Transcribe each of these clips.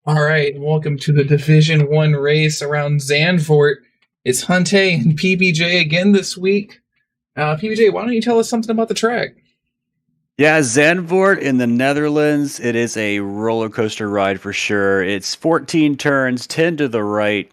All right, welcome to the Division One race around Zandvoort. It's Hunte and PBJ again this week. PBJ, why don't you tell us something about the track? Yeah, Zandvoort in the Netherlands, it is a roller coaster ride for sure. It's 14 turns, 10 to the right,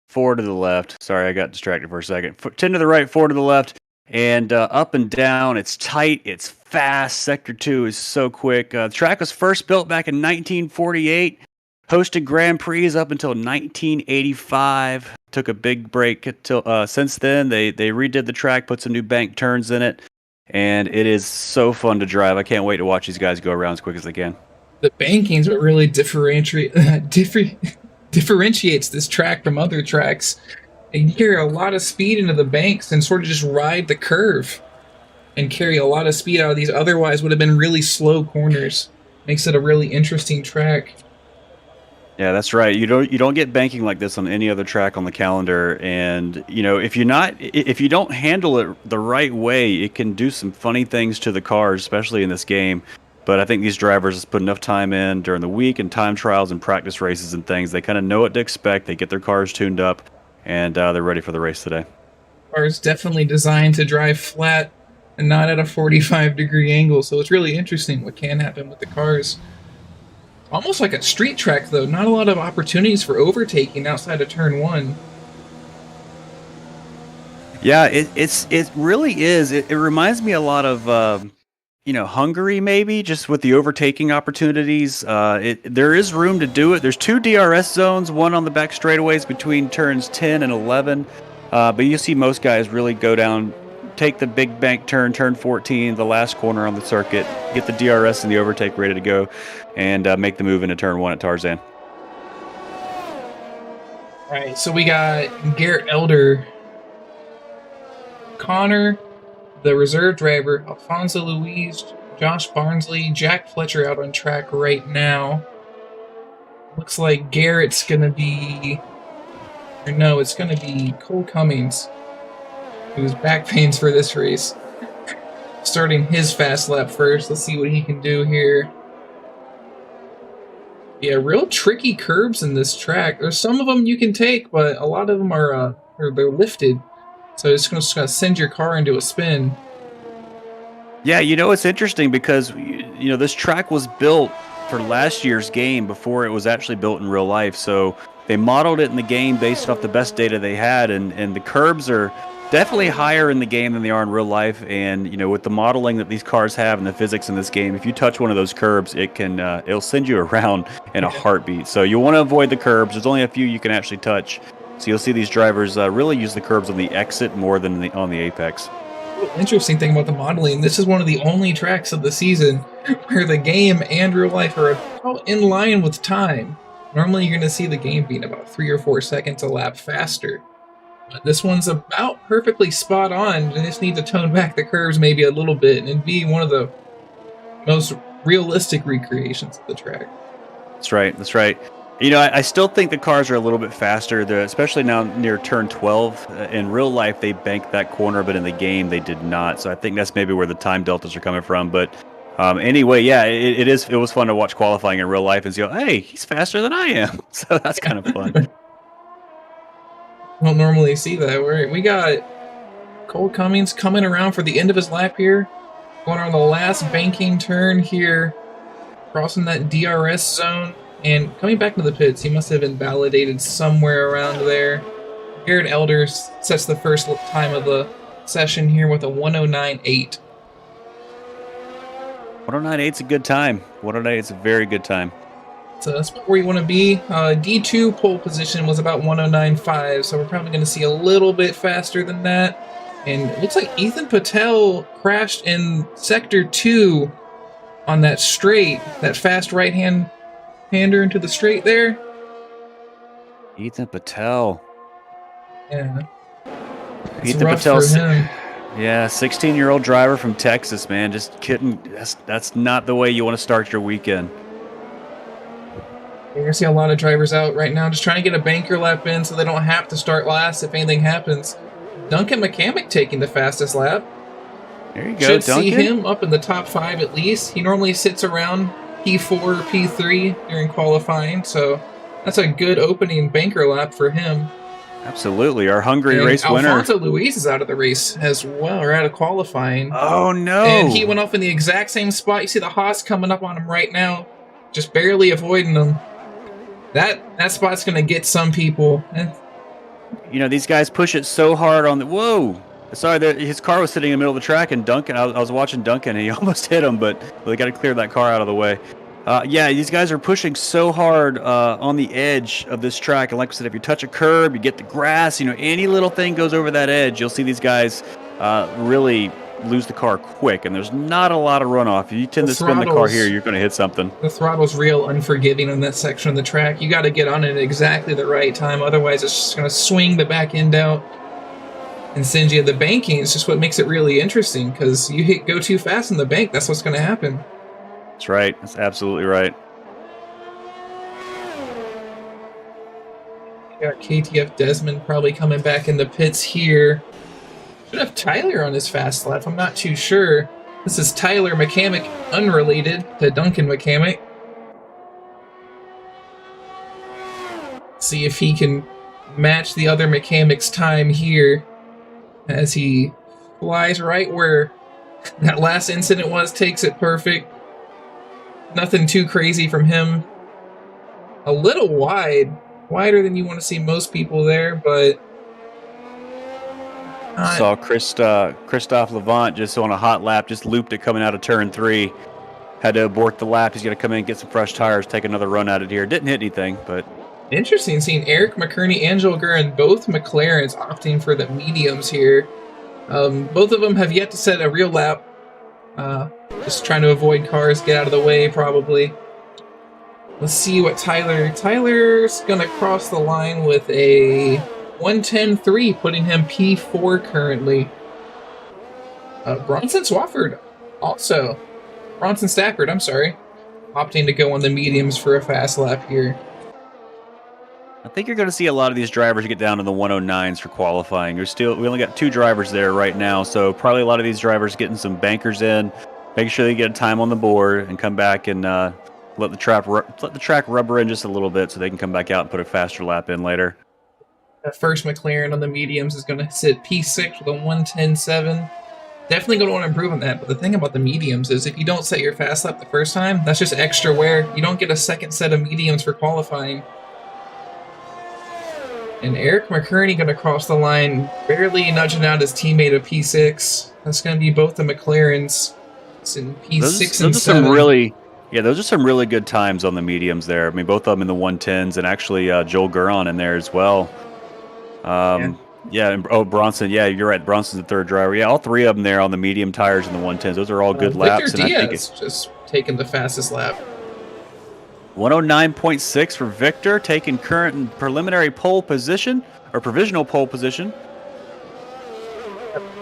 4 to the left. Sorry, I got distracted for a second. 10 to the right, 4 to the left, and up and down. It's tight, it's fast. Sector 2 is so quick. The track was first built back in 1948, hosted Grand Prix up until 1985. Took a big break until since then. They redid the track, put some new bank turns in it. And it is so fun to drive. I can't wait to watch these guys go around as quick as they can. The banking's what really differentiates this track from other tracks. And you carry a lot of speed into the banks and sort of just ride the curve and carry a lot of speed out of these otherwise would have been really slow corners. Makes it a really interesting track. Yeah, that's right. You don't get banking like this on any other track on the calendar, and if you don't handle it the right way, it can do some funny things to the cars, especially in this game. But I think these drivers just put enough time in during the week and time trials and practice races and things. They kind of know what to expect. They get their cars tuned up, and they're ready for the race today. Car is definitely designed to drive flat and not at a 45-degree angle, so it's really interesting what can happen with the cars. Almost like a street track, though. Not a lot of opportunities for overtaking outside of turn one. Yeah, it really is. It reminds me a lot of Hungary, maybe, just with the overtaking opportunities. There is room to do it. There's two DRS zones, one on the back straightaways between turns 10 and 11. But you see most guys really go down, take the big bank turn, turn 14, the last corner on the circuit, get the DRS and the overtake ready to go, and make the move into turn 1 at Tarzan. All right, so we got Garrett Elder, Connor, the reserve driver, Alfonso Luis, Josh Barnsley, Jack Fletcher out on track right now. Looks like Garrett's going to be... Or no, it's going to be Cole Cummings, who's back pains for this race. Starting his fast lap first. Let's see what he can do here. Yeah, real tricky curbs in this track. There's some of them you can take, but a lot of them are they're lifted. So it's just going to send your car into a spin. Yeah, it's interesting because this track was built for last year's game before it was actually built in real life. So they modeled it in the game based off the best data they had, and the curbs are definitely higher in the game than they are in real life. And with the modeling that these cars have and the physics in this game, if you touch one of those curbs, it'll send you around in a heartbeat. So you want to avoid the curbs. There's only a few you can actually touch. So you'll see these drivers really use the curbs on the exit more than on the apex. Interesting thing about the modeling, this is one of the only tracks of the season where the game and real life are about in line with time. Normally you're going to see the game being about 3 or 4 seconds a lap faster. But this one's about perfectly spot on. You just need to tone back the curves maybe a little bit and be one of the most realistic recreations of the track. That's right. That's right. I still think the cars are a little bit faster, especially now near turn 12. In real life, they banked that corner, but in the game, they did not. So I think that's maybe where the time deltas are coming from. But anyway, yeah, it was fun to watch qualifying in real life and see, hey, he's faster than I am. So that's kind of fun. Don't normally see that. We got Cole Cummings coming around for the end of his lap here. Going on the last banking turn here. Crossing that DRS zone. And coming back to the pits, he must have been validated somewhere around there. Garrett Elder sets the first time of the session here with a 109.8. 109.8 is a good time. 109.8 is a very good time. So that's where you want to be. D2 pole position was about 109.5, so we're probably going to see a little bit faster than that. And it looks like Ethan Patel crashed in Sector 2 on that straight, that fast right-hander into the straight there. Ethan Patel. Yeah. Ethan Patel's, yeah, 16-year-old driver from Texas, man. Just kidding. That's not the way you want to start your weekend. You're going to see a lot of drivers out right now just trying to get a banker lap in so they don't have to start last if anything happens. Duncan McCamick taking the fastest lap. There you go, Should Duncan. see him up in the top 5 at least. He normally sits around P4, P3 during qualifying, so that's a good opening banker lap for him. Absolutely. Our Hungary And race winner. Alfonso Luis is out of the race as well, or out of qualifying. Oh, no. And he went off in the exact same spot. You see the Haas coming up on him right now, just barely avoiding him. That spot's going to get some people. You know, these guys push it so hard on the... Whoa! Sorry, his car was sitting in the middle of the track, and Duncan, I was watching Duncan, and he almost hit him, but they got to clear that car out of the way. Yeah, these guys are pushing so hard on the edge of this track, and like I said, if you touch a curb, you get the grass, you know, any little thing goes over that edge, you'll see these guys really lose the car quick, and there's not a lot of runoff. If you tend to spin the car here, you're going to hit something. The throttle's real unforgiving in that section of the track. You got to get on it at exactly the right time, otherwise it's just going to swing the back end out and send you. The banking is just what makes it really interesting, because you go too fast in the bank, that's what's going to happen. That's right. That's absolutely right. Got KTF Desmond probably coming back in the pits here. Should have Tyler on his fast lap. I'm not too sure. This is Tyler McCamick, unrelated to Duncan McCamick. See if he can match the other McCamick's time here as he flies right where that last incident was, takes it perfect. Nothing too crazy from him. A little wider than you want to see most people there, but saw Christophe Levant just on a hot lap, just looped it coming out of turn 3. Had to abort the lap. He's going to come in, get some fresh tires, take another run at it here. Didn't hit anything, but... Interesting seeing Eric McCurney, Angel Gurin, both McLarens opting for the mediums here. Both of them have yet to set a real lap. Just trying to avoid cars, get out of the way, probably. Let's see what Tyler's going to cross the line with a 110.3, putting him P4 currently. Bronson Stafford, I'm sorry, opting to go on the mediums for a fast lap here. I think you're going to see a lot of these drivers get down to the 109s for qualifying. We only got 2 drivers there right now, so probably a lot of these drivers getting some bankers in, making sure they get a time on the board and come back and let the track rubber in just a little bit so they can come back out and put a faster lap in later. That first McLaren on the mediums is going to sit P6 with a 110.7. Definitely going to want to improve on that, but the thing about the mediums is if you don't set your fast lap the first time, that's just extra wear. You don't get a second set of mediums for qualifying. And Eric McCurney going to cross the line, barely nudging out his teammate of P6. That's going to be both the McLarens. It's in P6 and 7. Those are some really good times on the mediums there. I mean, both of them in the 110s, and actually Joel Guron in there as well. Bronson. Yeah, you're right. Bronson's the third driver. Yeah, all 3 of them there on the medium tires and the 110s. Those are all good laps. Victor Diaz just taking the fastest lap. 109.6 for Victor, taking current and preliminary pole position, or provisional pole position.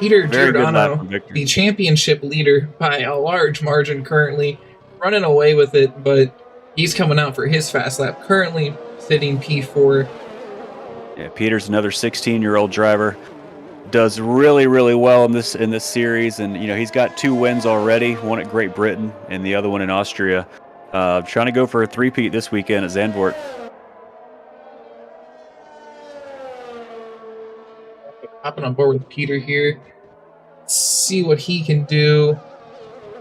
Peter Giordano, the championship leader by a large margin currently, running away with it, but he's coming out for his fast lap, currently sitting P4. Yeah, Peter's another 16-year-old driver. Does really, really well in this series, and he's got 2 wins already, one at Great Britain and the other one in Austria. Trying to go for a 3-peat this weekend at Zandvoort. Hopping on board with Peter here. See what he can do.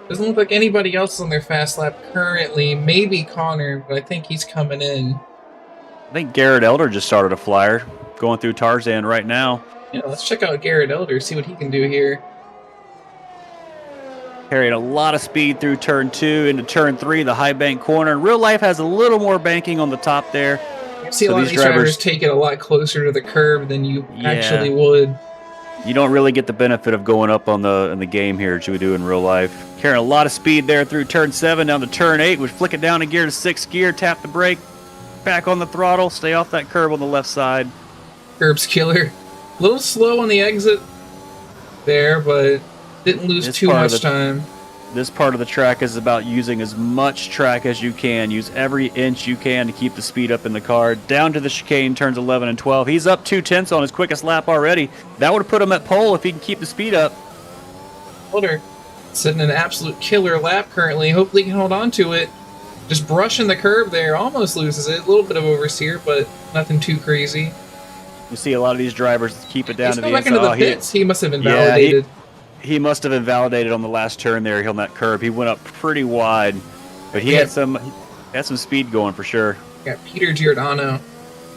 Doesn't look like anybody else on their fast lap currently. Maybe Connor, but I think he's coming in. I think Garrett Elder just started a flyer, going through Tarzan right now. Yeah, let's check out Garrett Elder, see what he can do here. Carrying a lot of speed through turn 2 into turn 3, the high bank corner. Real life has a little more banking on the top there. You see a lot of these drivers take it a lot closer to the curb than you actually would. You don't really get the benefit of going up in the game here as you would do in real life. Carrying a lot of speed there through turn 7 down to turn 8. We flick it down a gear to 6th gear, tap the brake, back on the throttle, stay off that curb on the left side. Curb's killer. A little slow on the exit there, but didn't lose too much time. This part of the track is about using as much track as you can. Use every inch you can to keep the speed up in the car. Down to the chicane, turns 11 and 12. He's up 2/10 on his quickest lap already. That would have put him at pole if he can keep the speed up. Holder setting an absolute killer lap currently. Hopefully he can hold on to it. Just brushing the curb there, almost loses it. A little bit of oversteer, but nothing too crazy. You see a lot of these drivers keep it down He's to going the back into the inside. pits. He must have invalidated. He must have invalidated on the last turn there on that curb. He went up pretty wide, but he had some speed going for sure. Got Peter Giordano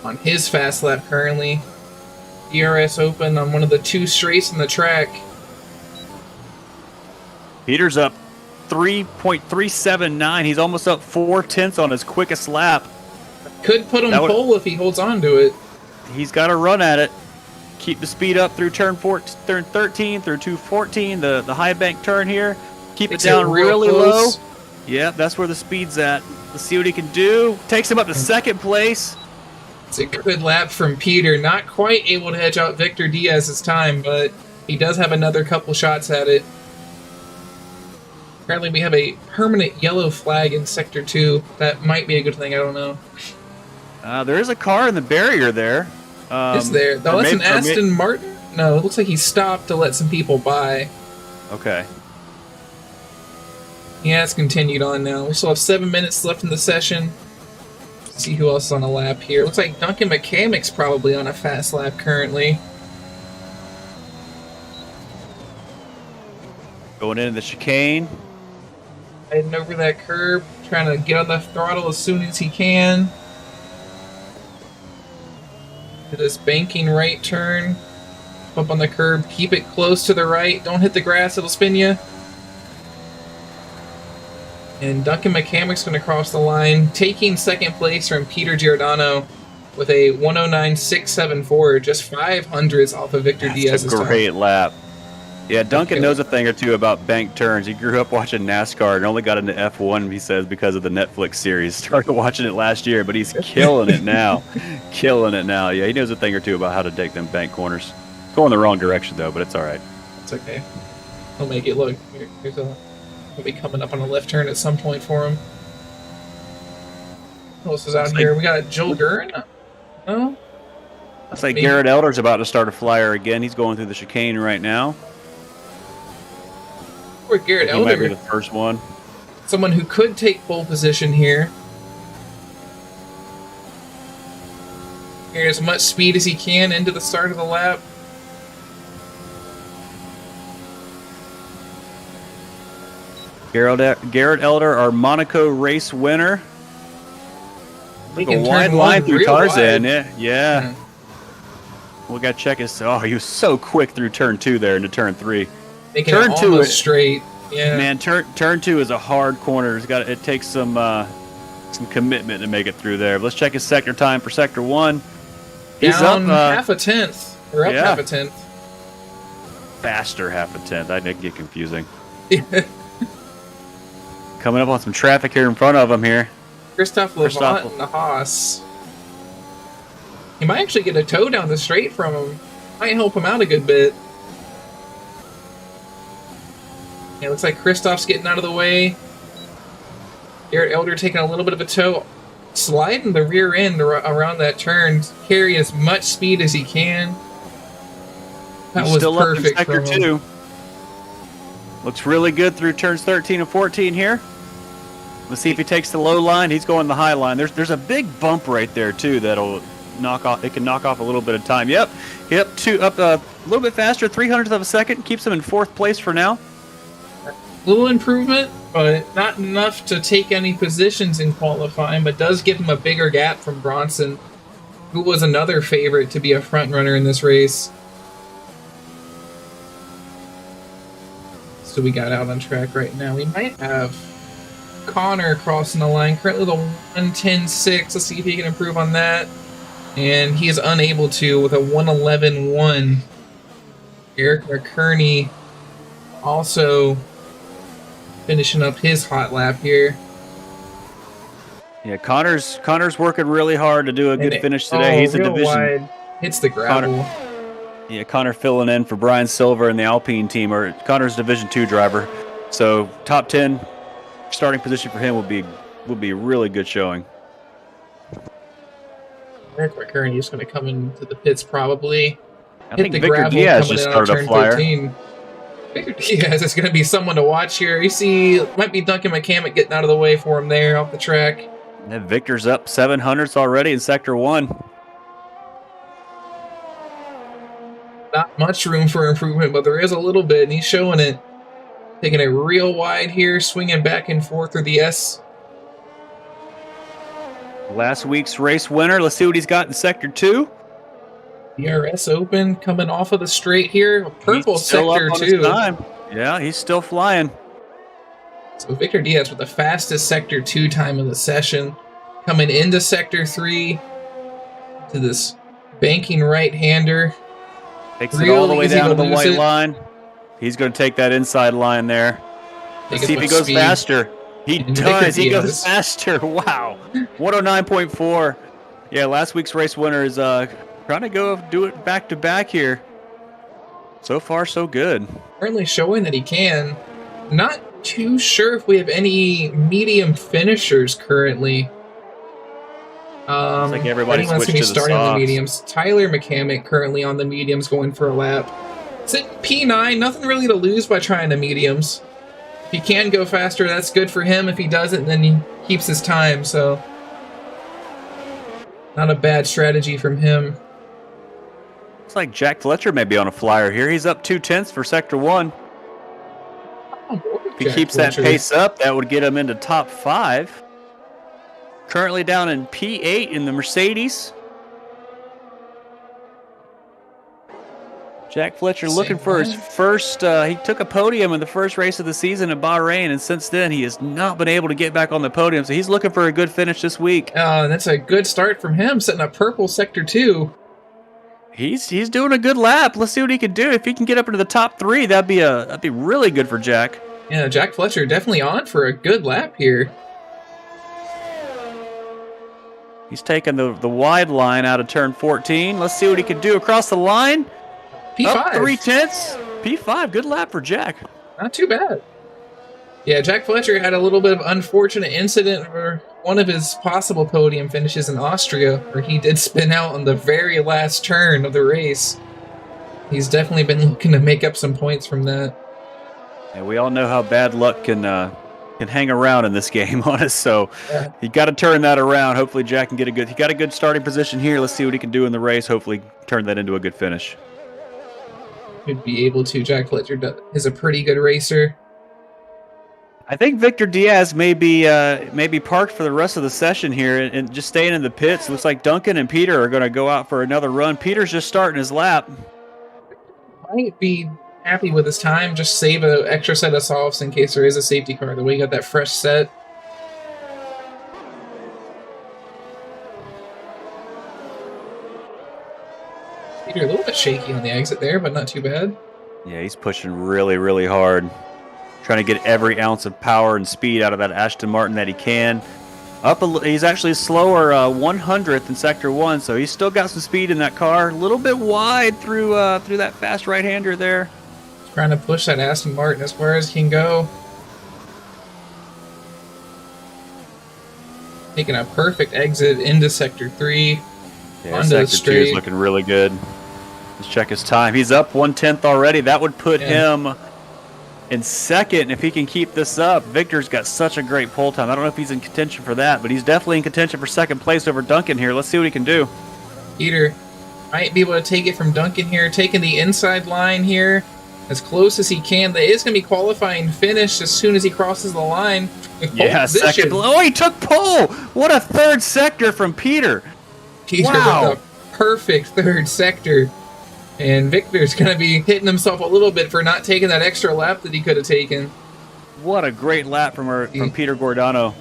on his fast lap currently. DRS Open on one of the 2 straights in the track. Peter's up 3.379. He's almost up 0.4 on his quickest lap. Could put him pole if he holds on to it. He's got to run at it. Keep the speed up through turn 13, through 214, the high bank turn here. Keep it down really low. Yeah, that's where the speed's at. Let's see what he can do. Takes him up to second place. It's a good lap from Peter. Not quite able to hedge out Victor Diaz's time, but he does have another couple shots at it. Apparently we have a permanent yellow flag in Sector 2. That might be a good thing, I don't know. There is a car in the barrier there. Is there? No, that's an Aston Martin? No, it looks like he stopped to let some people by. Okay. Yeah, it's continued on now. We still have 7 minutes left in the session. Let's see who else is on a lap here. Looks like Duncan McCamick's probably on a fast lap currently. Going into the chicane. Heading over that curb, trying to get on the throttle as soon as he can. To this banking right turn. Up on the curb, keep it close to the right. Don't hit the grass, it'll spin you. And Duncan McCamick's going to cross the line, taking second place from Peter Giordano with a 109.674, just 500s off of Victor Diaz's time. Great lap. Yeah, Duncan knows a thing or two about bank turns. He grew up watching NASCAR and only got into F1, he says, because of the Netflix series. Started watching it last year, but he's killing it now. Killing it now. Yeah, he knows a thing or two about how to take them bank corners. Going the wrong direction, though, but it's all right. It's okay. He'll make it look. He'll be coming up on a left turn at some point for him. Who else is out here? We got Joel Gurn. No? Looks like Garrett Elder's about to start a flyer again. He's going through the chicane right now. Or Garrett Elder. He might be the first one. Someone who could take pole position here. Get as much speed as he can into the start of the lap. Garrett Elder, our Monaco race winner. Like a wide line through Tarzan. Yeah. We got to check his. Oh, he was so quick through turn 2 there into turn 3. Making turn it almost straight. Yeah. Man, turn 2 is a hard corner. It takes some commitment to make it through there. But let's check his sector time for sector 1. He's down up half a tenth. Or up half a tenth. Faster half a tenth. I get confusing. Coming up on some traffic here in front of him here. Christoph Levant and the Haas. He might actually get a tow down the straight from him. Might help him out a good bit. Yeah, looks like Christoph's getting out of the way. Garrett Elder taking a little bit of a tow. Sliding the rear end around that turn. Carry as much speed as he can. That was still perfect up in sector 2. Looks really good through turns 13 and 14 here. Let's see if he takes the low line. He's going the high line. There's a big bump right there too that'll knock off. It can knock off a little bit of time. Yep. Up a little bit faster, 0.03 of a second. Keeps him in 4th place for now. Little improvement, but not enough to take any positions in qualifying. But does give him a bigger gap from Bronson, who was another favorite to be a front runner in this race. So we got out on track right now. We might have Connor crossing the line. Currently the 110.6. Let's see if he can improve on that. And he is unable to with a 111.1. Eric McKerney also finishing up his hot lap here. Yeah, Connor's working really hard to do a good finish today. He's a division wide. Hits the gravel. Connor filling in for Brian Silver and the Alpine team, or Connor's Division 2 driver. So top 10 starting position for him will be a really good showing. Eric McKerney is going to come into the pits probably. I think Victor Diaz just started a flyer. 13. Victor Diaz is going to be someone to watch here. You see, might be Duncan McCammett getting out of the way for him there off the track. And Victor's up 700s already in Sector 1. Not much room for improvement, but there is a little bit, and he's showing it. Taking it real wide here, swinging back and forth through the S. Last week's race winner. Let's see what he's got in Sector 2. DRS Open coming off of the straight here. Purple He's still Sector up on his 2. time. Yeah, he's still flying. So Victor Diaz with the fastest Sector 2 time of the session. Coming into Sector 3 to this banking right-hander. Takes it all the way down to the white it. line. He's going to take that inside line there. Let's see if he goes faster. He does. He goes faster. Wow. 109.4. Yeah, last week's race winner is trying to do it back to back here. So far, so good. Currently showing that he can. Not too sure if we have any medium finishers currently. Looks like everybody switched to the starting on the softs. mediums. Tyler McCammett currently on the mediums going for a lap. It's at P9, nothing really to lose by trying the mediums. If he can go faster, that's good for him. If he doesn't, then he keeps his time, so not a bad strategy from him. Looks like Jack Fletcher may be on a flyer here. He's up 2/10 for Sector 1. If he keeps that pace up, that would get him into top 5. Currently down in P8 in the Mercedes. Jack Fletcher looking for his first, he took a podium in the first race of the season in Bahrain, and since then he has not been able to get back on the podium, so he's looking for a good finish this week. That's a good start from him, setting up purple Sector 2. He's doing a good lap. Let's see what he can do. If he can get up into the top 3, that'd be really good for Jack. Yeah, Jack Fletcher definitely on for a good lap here. He's taking the wide line out of turn 14. Let's see what he can do across the line. P5. Up 3/10. P5. Good lap for Jack. Not too bad. Yeah, Jack Fletcher had a little bit of unfortunate incident for one of his possible podium finishes in Austria, where he did spin out on the very last turn of the race. He's definitely been looking to make up some points from that. And we all know how bad luck can hang around in this game on us, so you got to turn that around. Hopefully Jack can get he got a good starting position here. Let's see what he can do in the race. Hopefully turn that into a good finish. Could be able to. Jack Fletcher is a pretty good racer. I think Victor Diaz may be parked for the rest of the session here and just staying in the pits. Looks like Duncan and Peter are going to go out for another run. Peter's just starting his lap. Might be happy with his time. Just save an extra set of softs in case there is a safety car. The way you got that fresh set. Peter a little bit shaky on the exit there, but not too bad. Yeah, he's pushing really, really hard. Trying to get every ounce of power and speed out of that Aston Martin that he can. He's actually slower 100th in Sector 1, so he's still got some speed in that car. A little bit wide through that fast right-hander there. Trying to push that Aston Martin as far as he can go. Taking a perfect exit into Sector 3. Yeah, onto Sector the 2 straight. is looking really good. Let's check his time. He's up 1/10 already. That would put him in second if he can keep this up. Victor's got such a great pole time. I don't know if he's in contention for that, but he's definitely in contention for second place over Duncan here. Let's see what he can do. Peter might be able to take it from Duncan here, taking the inside line here as close as he can. There is going to be qualifying finish as soon as he crosses the line. Yeah, second. Oh, he took pole. What a third sector from Peter. Peter with a perfect third sector. And Victor's going to be hitting himself a little bit for not taking that extra lap that he could have taken. What a great lap from Peter Gordano.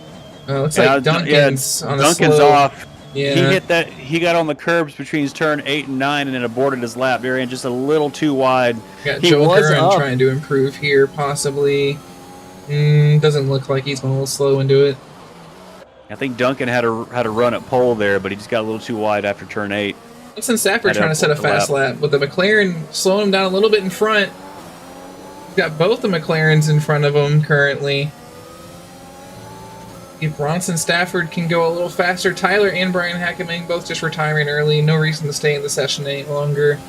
Looks like Duncan's on Duncan's slow. off. Yeah. He hit that. He got on the curbs between turn 8 and 9 and then aborted his lap. Very just a little too wide. Got He Joe was Curran up. trying to improve here, possibly. Doesn't look like he's going a little slow into it. I think Duncan had a run at pole there, but he just got a little too wide after turn 8. Winston Stafford trying to set a fast lap, with the McLaren slowing him down a little bit in front. He's got both the McLarens in front of him currently. If Bronson Stafford can go a little faster, Tyler and Brian Hackeman both just retiring early. No reason to stay in the session any longer.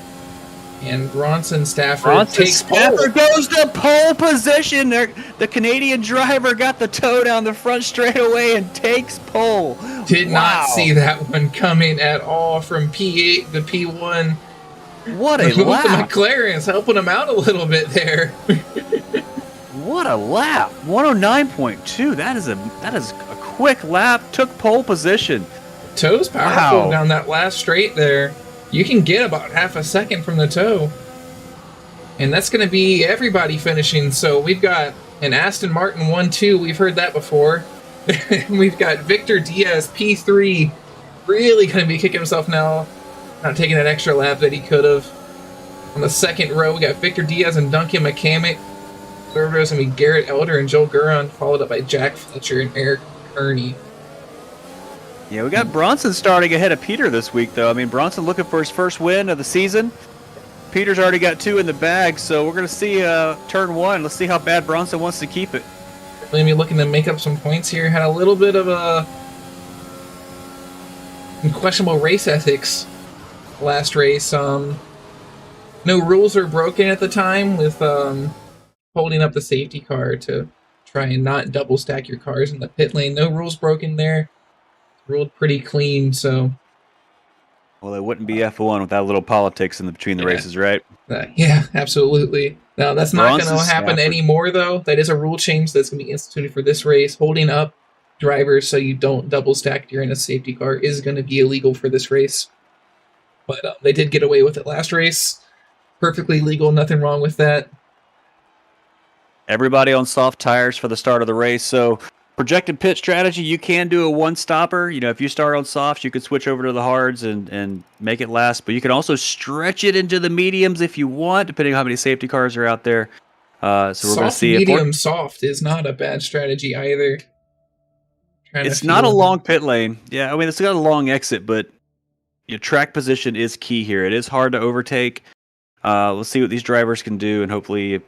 And Bronson Stafford Bronson takes pole. Stafford goes to pole position. The Canadian driver got the toe down the front straightaway and takes pole. Did not see that one coming at all from P8 to P1. What a lap. The McLaren's helping him out a little bit there. What a lap. 109.2. That is a quick lap. Took pole position. Toe's powerful down that last straight there. You can get about half a second from the toe. And that's going to be everybody finishing. So we've got an Aston Martin 1-2. We've heard that before. We've got Victor Diaz P3. Really going to be kicking himself now. Not taking that extra lap that he could have. On the second row, we got Victor Diaz and Duncan McCamick. Third row is going to be Garrett Elder and Joel Guron, followed up by Jack Fletcher and Eric Kearney. Yeah, we got Bronson starting ahead of Peter this week, though. I mean, Bronson looking for his first win of the season. Peter's already got 2 in the bag, so we're going to see turn 1. Let's see how bad Bronson wants to keep it. Going to be looking to make up some points here. Had a little bit of a questionable race ethics last race. No rules are broken at the time with holding up the safety car to try and not double stack your cars in the pit lane. No rules broken there. Ruled pretty clean, so. Well, it wouldn't be F1 without a little politics in between the races, right? Yeah, absolutely. Now, that's not going to happen Stafford anymore, though. That is a rule change that's going to be instituted for this race. Holding up drivers so you don't double stack during a safety car is going to be illegal for this race. But they did get away with it last race. Perfectly legal, nothing wrong with that. Everybody on soft tires for the start of the race, so projected pit strategy, you can do a one-stopper. You know, if you start on softs, you could switch over to the hards and make it last. But you can also stretch it into the mediums if you want, depending on how many safety cars are out there. So we're going to see. Medium, soft is not a bad strategy either. It's not a long pit lane. Yeah, I mean, it's got a long exit, but your track position is key here. It is hard to overtake. Let's see what these drivers can do, and hopefully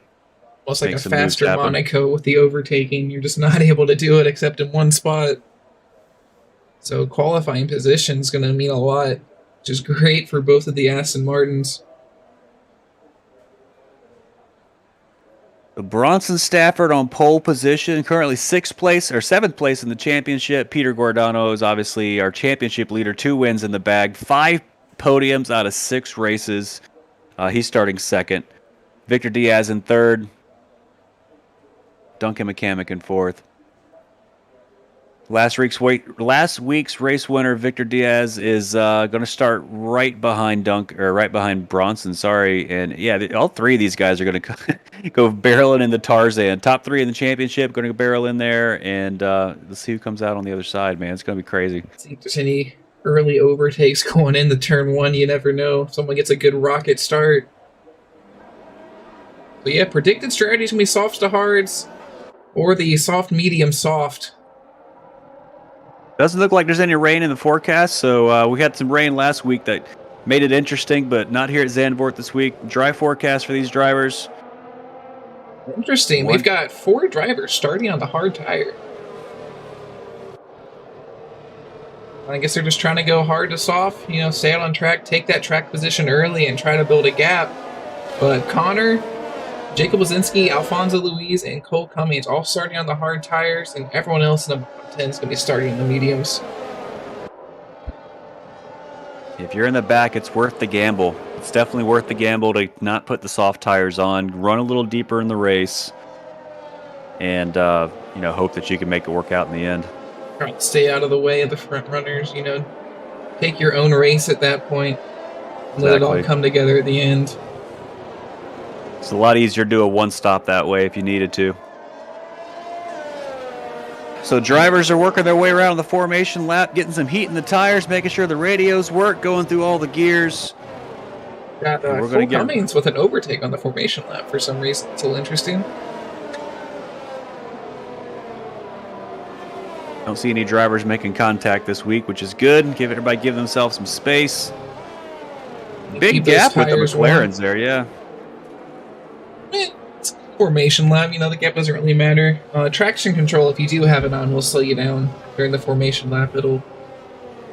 almost like a faster Monaco with the overtaking. You're just not able to do it except in one spot. So qualifying position is going to mean a lot, which is great for both of the Aston Martins. Bronson Stafford on pole position, currently 7th place in the championship. Peter Guardano is obviously our championship leader, 2 wins in the bag, 5 podiums out of 6 races. He's starting 2nd. Victor Diaz in 3rd. Duncan McCamick in 4th. Last week's race winner Victor Diaz is going to start right behind Bronson. Sorry, and yeah, all 3 of these guys are going to go barreling in the Tarzan. Top 3 in the championship going to barrel in there, and let's see who comes out on the other side. Man, it's going to be crazy. See if there's any early overtakes going into turn 1. You never know. If someone gets a good rocket start. But yeah, predicted strategy is going to be softs to hards. Or the soft, medium, soft. Doesn't look like there's any rain in the forecast, so we had some rain last week that made it interesting, but not here at Zandvoort this week. Dry forecast for these drivers. Interesting. We've got 4 drivers starting on the hard tire. I guess they're just trying to go hard to soft, stay out on track, take that track position early, and try to build a gap. But Connor, Jacob Wazinski, Alfonso Luis, and Cole Cummings all starting on the hard tires, and everyone else in the 10 is going to be starting in the mediums. If you're in the back, it's worth the gamble. It's definitely worth the gamble to not put the soft tires on, run a little deeper in the race, and hope that you can make it work out in the end. Right, stay out of the way of the front runners. Take your own race at that point. Let it all come together at the end. It's a lot easier to do a one-stop that way if you needed to. So drivers are working their way around the formation lap, getting some heat in the tires, making sure the radios work, going through all the gears. Got Cole Cummings with an overtake on the formation lap for some reason. It's a little interesting. Don't see any drivers making contact this week, which is good. Give themselves some space. Big gap with the McLarens there, yeah. It's formation lap, the gap doesn't really matter. Traction control, if you do have it on, will slow you down during the formation lap. It'll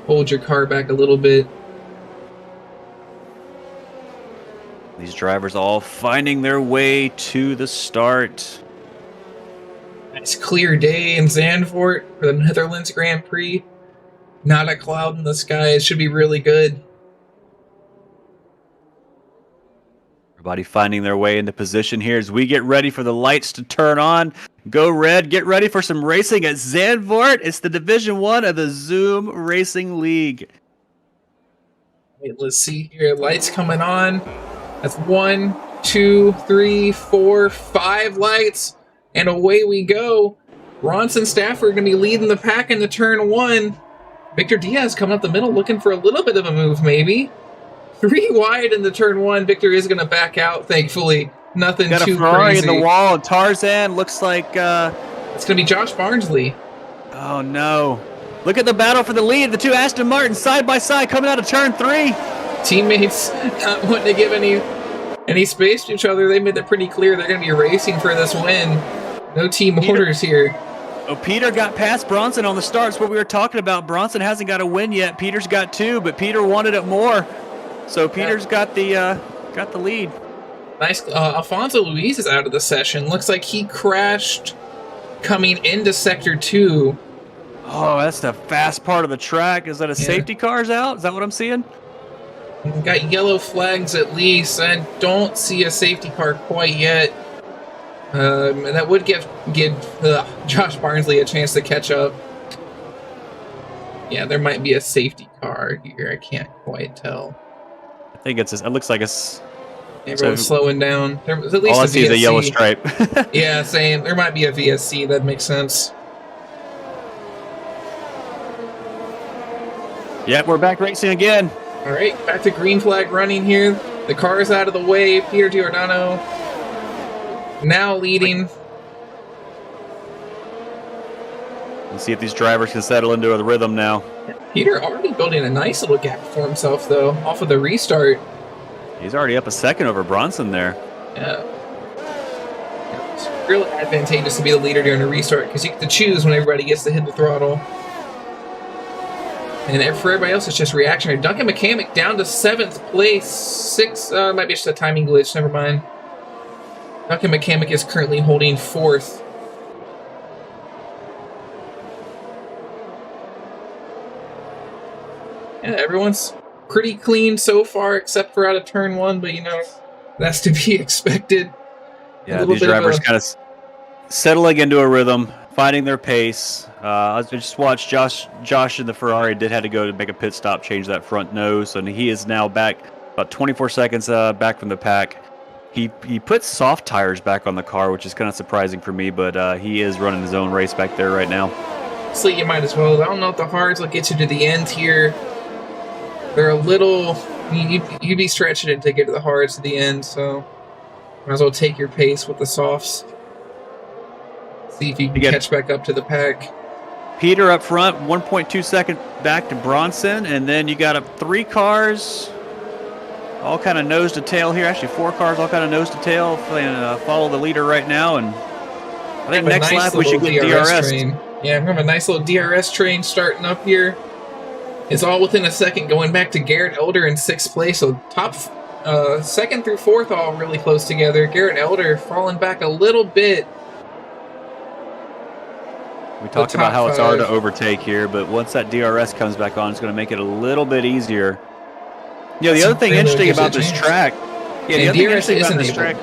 hold your car back a little bit. These drivers all finding their way to the start. Nice clear day in Zandvoort for the Netherlands Grand Prix. Not a cloud in the sky. It should be really good. Everybody finding their way into position here as we get ready for the lights to turn on. Go Red, get ready for some racing at Zandvoort. It's the Division 1 of the Zoom Racing League. Wait, let's see here. Lights coming on. That's 1, 2, 3, 4, 5 lights. And away we go. Bronson Stafford going to be leading the pack into turn 1. Victor Diaz coming up the middle looking for a little bit of a move, maybe. 3 wide into turn 1. Victor is going to back out, thankfully. Nothing Got too a Ferrari crazy. in the wall. Tarzan looks like... It's going to be Josh Barnsley. Oh, no. Look at the battle for the lead. The two Aston Martins side by side coming out of turn 3. Teammates not wanting to give any space to each other. They made it pretty clear they're going to be racing for this win. No team orders here. Oh, Peter got past Bronson on the start. That's what we were talking about. Bronson hasn't got a win yet. Peter's got 2, but Peter wanted it more. So Peter's got the lead. Nice. Alfonso Luis is out of the session. Looks like he crashed coming into Sector 2. Oh, that's the fast part of the track. Is that a safety car's out? Is that what I'm seeing? We've got yellow flags at least. I don't see a safety car quite yet. That would give Josh Barnsley a chance to catch up. Yeah, there might be a safety car here. I can't quite tell. I think it looks like it's... Everyone's slowing down. There's at least all I a see is a VSC. yellow stripe. Yeah, same. There might be a VSC. That makes sense. Yep, we're back racing again. All right, back to green flag running here. The car is out of the way. Peter Giordano now leading. Let's see if these drivers can settle into the rhythm now. Peter already building a nice little gap for himself, though, off of the restart. He's already up a second over Bronson there. Yeah. It's really advantageous to be the leader during a restart because you get to choose when everybody gets to hit the throttle. And for everybody else, it's just reactionary. Duncan McCamick down to 7th place. 6, might be just a timing glitch. Never mind. Duncan McCamick is currently holding 4th. Yeah, everyone's pretty clean so far, except for out of turn 1, but that's to be expected. Yeah, these drivers kind of settling into a rhythm, finding their pace. I just watched Josh in the Ferrari had to go to make a pit stop, change that front nose, and he is now back about 24 seconds back from the pack. He put soft tires back on the car, which is kind of surprising for me, but he is running his own race back there right now. So you might as well. I don't know if the hards will get you to the end here. They're a little... You'd be stretching it to get to the hards to the end, so might as well take your pace with the softs. See if you can catch back up to the pack. Peter up front, 1.2 second back to Bronson, and then you got 3 cars, all kind of nose to tail here. Actually, 4 cars, all kind of nose to tail, and follow the leader right now. And I think next lap we should get DRS. Train. Yeah, we have a nice little DRS train starting up here. It's all within a second, going back to Garrett Elder in 6th place. So top 2nd through 4th all really close together. Garrett Elder falling back a little bit. We talked about how it's hard to overtake here, but once that DRS comes back on, it's going to make it a little bit easier. The other thing interesting about this track... Yeah, the other thing interesting about this track...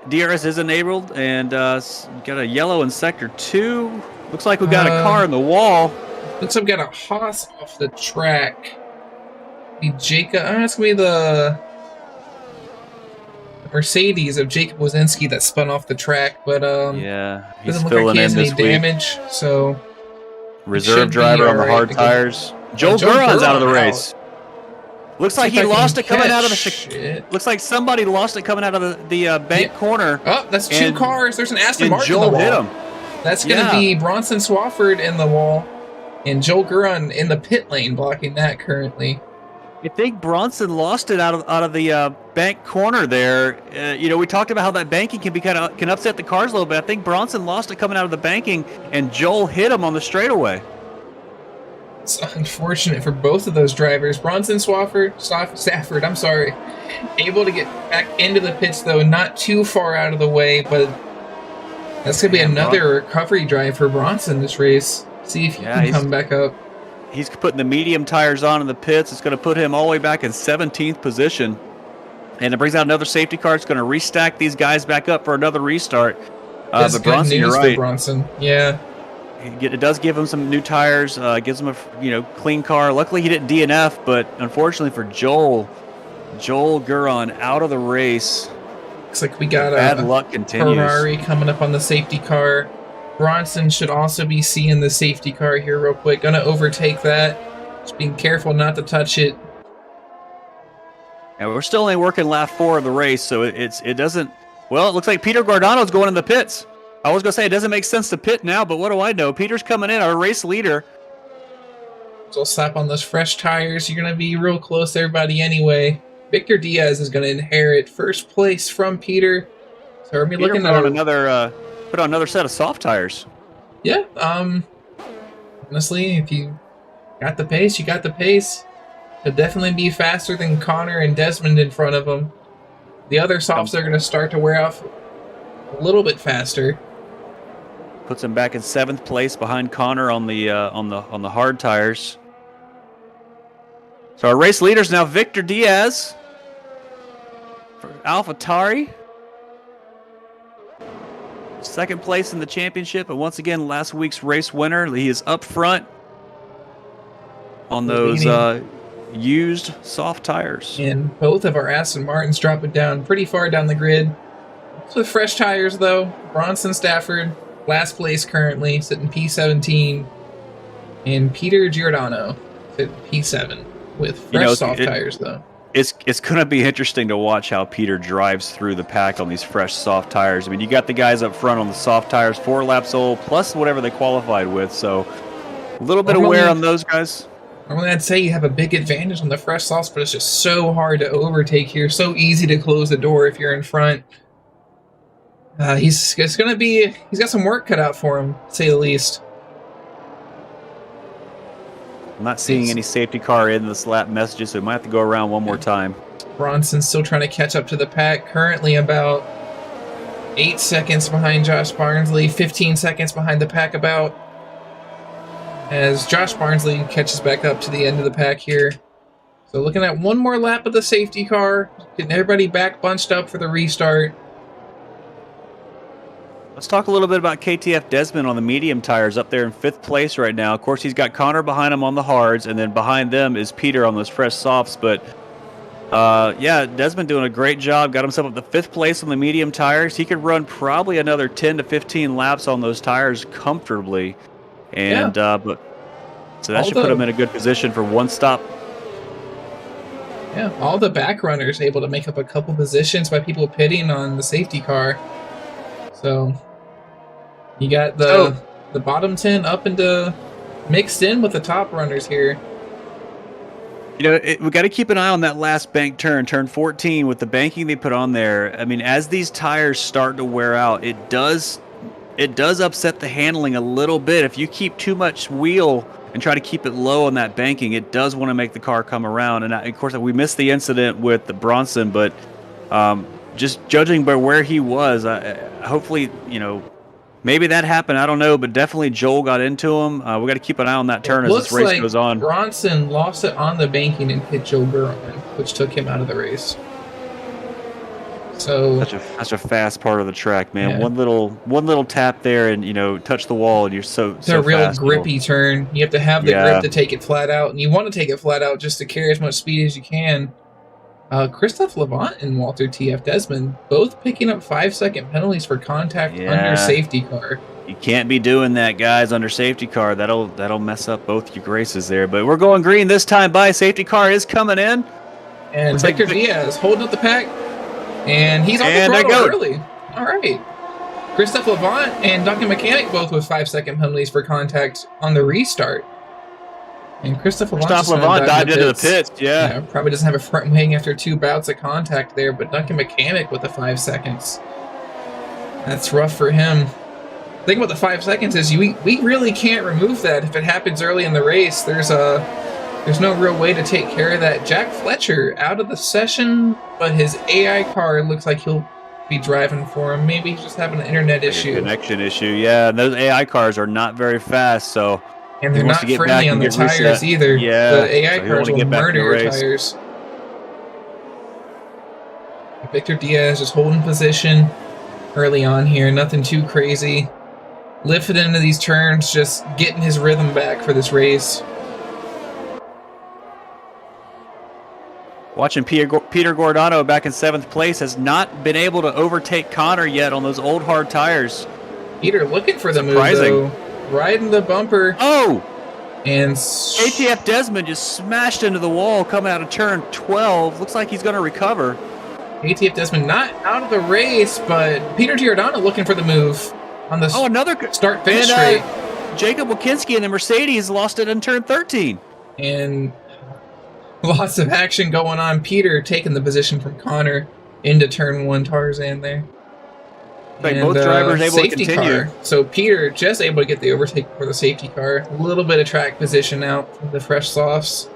DRS is enabled, and got a yellow in Sector 2. Looks like we got a car in the wall. Looks like we got a Haas off the track. Jacob... it's going to be the Mercedes of Jacob Wazinski that spun off the track, but yeah, he's doesn't look filling like he has in any this week. damage, so reserve driver on the hard tires. Joel Guron's out of the race. Looks like he lost it coming out of the... Looks like somebody lost it coming out of the bank corner. Oh, that's 2 cars. There's an Aston Martin in the wall. wall. Hit him. That's going to be Bronson Swafford in the wall, and Joel Guron in the pit lane blocking that currently. I think Bronson lost it out of the bank corner there. We talked about how that banking can upset the cars a little bit. I think Bronson lost it coming out of the banking, and Joel hit him on the straightaway. It's unfortunate for both of those drivers. Bronson Stafford, I'm sorry, able to get back into the pits though, not too far out of the way, but that's going to be another recovery drive for Bronson this race. See if he can come back up. He's putting the medium tires on in the pits. It's going to put him all the way back in 17th position. And it brings out another safety car. It's going to restack these guys back up for another restart. That's but Bronson, you're right. Bronson, yeah. It does give him some new tires. Gives him a clean car. Luckily, he didn't DNF, but unfortunately for Joel Guron out of the race. Looks like we got bad luck continues. Ferrari coming up on the safety car. Bronson should also be seeing the safety car here real quick. Gonna overtake that. Just being careful not to touch it. And we're still only working lap 4 of the race, so it doesn't. Well, it looks like Peter Guardano's going in the pits. I was gonna say it doesn't make sense to pit now, but what do I know? Peter's coming in, our race leader. So slap on those fresh tires. You're gonna be real close to everybody anyway. Victor Diaz is gonna inherit first place from Peter. So are we looking at put on another set of soft tires? Yeah. Honestly, if you got the pace, you got the pace. He'll definitely be faster than Connor and Desmond in front of him. The other softs are going to start to wear off a little bit faster. Puts him back in 7th place behind Connor on the hard tires. So our race leader's now Victor Diaz for AlphaTauri. 2nd place in the championship, and once again, last week's race winner. He is up front on those used soft tires. And both of our Aston Martins dropping down pretty far down the grid. With fresh tires, though, Bronson Stafford, last place currently, sitting P17. And Peter Giordano, sitting P7, with fresh soft tires, though. It's going to be interesting to watch how Peter drives through the pack on these fresh soft tires. I mean, you got the guys up front on the soft tires, 4 laps old, plus whatever they qualified with. So a little bit of wear on those guys. Normally I'd say you have a big advantage on the fresh softs, but it's just so hard to overtake here. So easy to close the door if you're in front. He's got some work cut out for him, to say the least. I'm not seeing any safety car in this lap messages, so we might have to go around one more time. Bronson's still trying to catch up to the pack. Currently about 8 seconds behind Josh Barnsley, 15 seconds behind the pack about. As Josh Barnsley catches back up to the end of the pack here. So looking at one more lap of the safety car, getting everybody back bunched up for the restart. Let's talk a little bit about KTF Desmond on the medium tires up there in 5th place right now. Of course, he's got Connor behind him on the hards, and then behind them is Peter on those fresh softs. But, yeah, Desmond doing a great job. Got himself up to 5th place on the medium tires. He could run probably another 10 to 15 laps on those tires comfortably. And so that should put him in a good position for one stop. Yeah, all the back runners able to make up a couple positions by people pitting on the safety car. So you got the bottom 10 up into mixed in with the top runners here. You know, we got to keep an eye on that last bank turn 14, with the banking they put on there. I mean, as these tires start to wear out, it does upset the handling a little bit. If you keep too much wheel and try to keep it low on that banking, it does want to make the car come around. And of course, we missed the incident with the Bronson, but just judging by where he was, hopefully, maybe that happened. I don't know, but definitely Joel got into him. We got to keep an eye on that turn as this race goes on. Bronson lost it on the banking and hit Joel Guron, which took him out of the race. So such a fast part of the track, man. Yeah. One little tap there, and touch the wall, and you're so it's a real grippy turn. You have to have the grip to take it flat out, and you want to take it flat out just to carry as much speed as you can. Christophe Levant and Walter TF Desmond both picking up 5-second penalties for contact under safety car. You can't be doing that, guys, under safety car. That'll mess up both your races there. But we're going green this time. Safety car is coming in, and Victor Diaz holding up the pack, and he's on the throttle early. All right, Christophe Levant and Duncan Mechanic both with 5-second penalties for contact on the restart. And Christophe Levant dived into the pits. Yeah, probably doesn't have a front wing after 2 bouts of contact there, but Duncan Mechanic with the 5 seconds. That's rough for him. thing about the 5 seconds is we really can't remove that if it happens early in the race. There's no real way to take care of that. Jack Fletcher out of the session, but his AI car looks like he'll be driving for him. Maybe he's just having an internet issue. Connection issue, yeah. And those AI cars are not very fast, so and they're not friendly on the tires either. Yeah, the AI cars will murder your tires. Victor Diaz just holding position early on here. Nothing too crazy. Lifted into these turns, just getting his rhythm back for this race. Watching Peter Giordano back in 7th place has not been able to overtake Connor yet on those old hard tires. Peter looking for the move, though. Riding the bumper. Oh! And KTF Desmond just smashed into the wall coming out of turn 12. Looks like he's going to recover. KTF Desmond not out of the race, but Peter Giordano looking for the move on the another start-finish straight. Jacob Wilkinski in the Mercedes lost it in turn 13. And lots of action going on. Peter taking the position from Connor into turn 1 Tarzan there. Like both drivers able to continue. Car. So Peter just able to get the overtake for the safety car. A little bit of track position out from the fresh softs.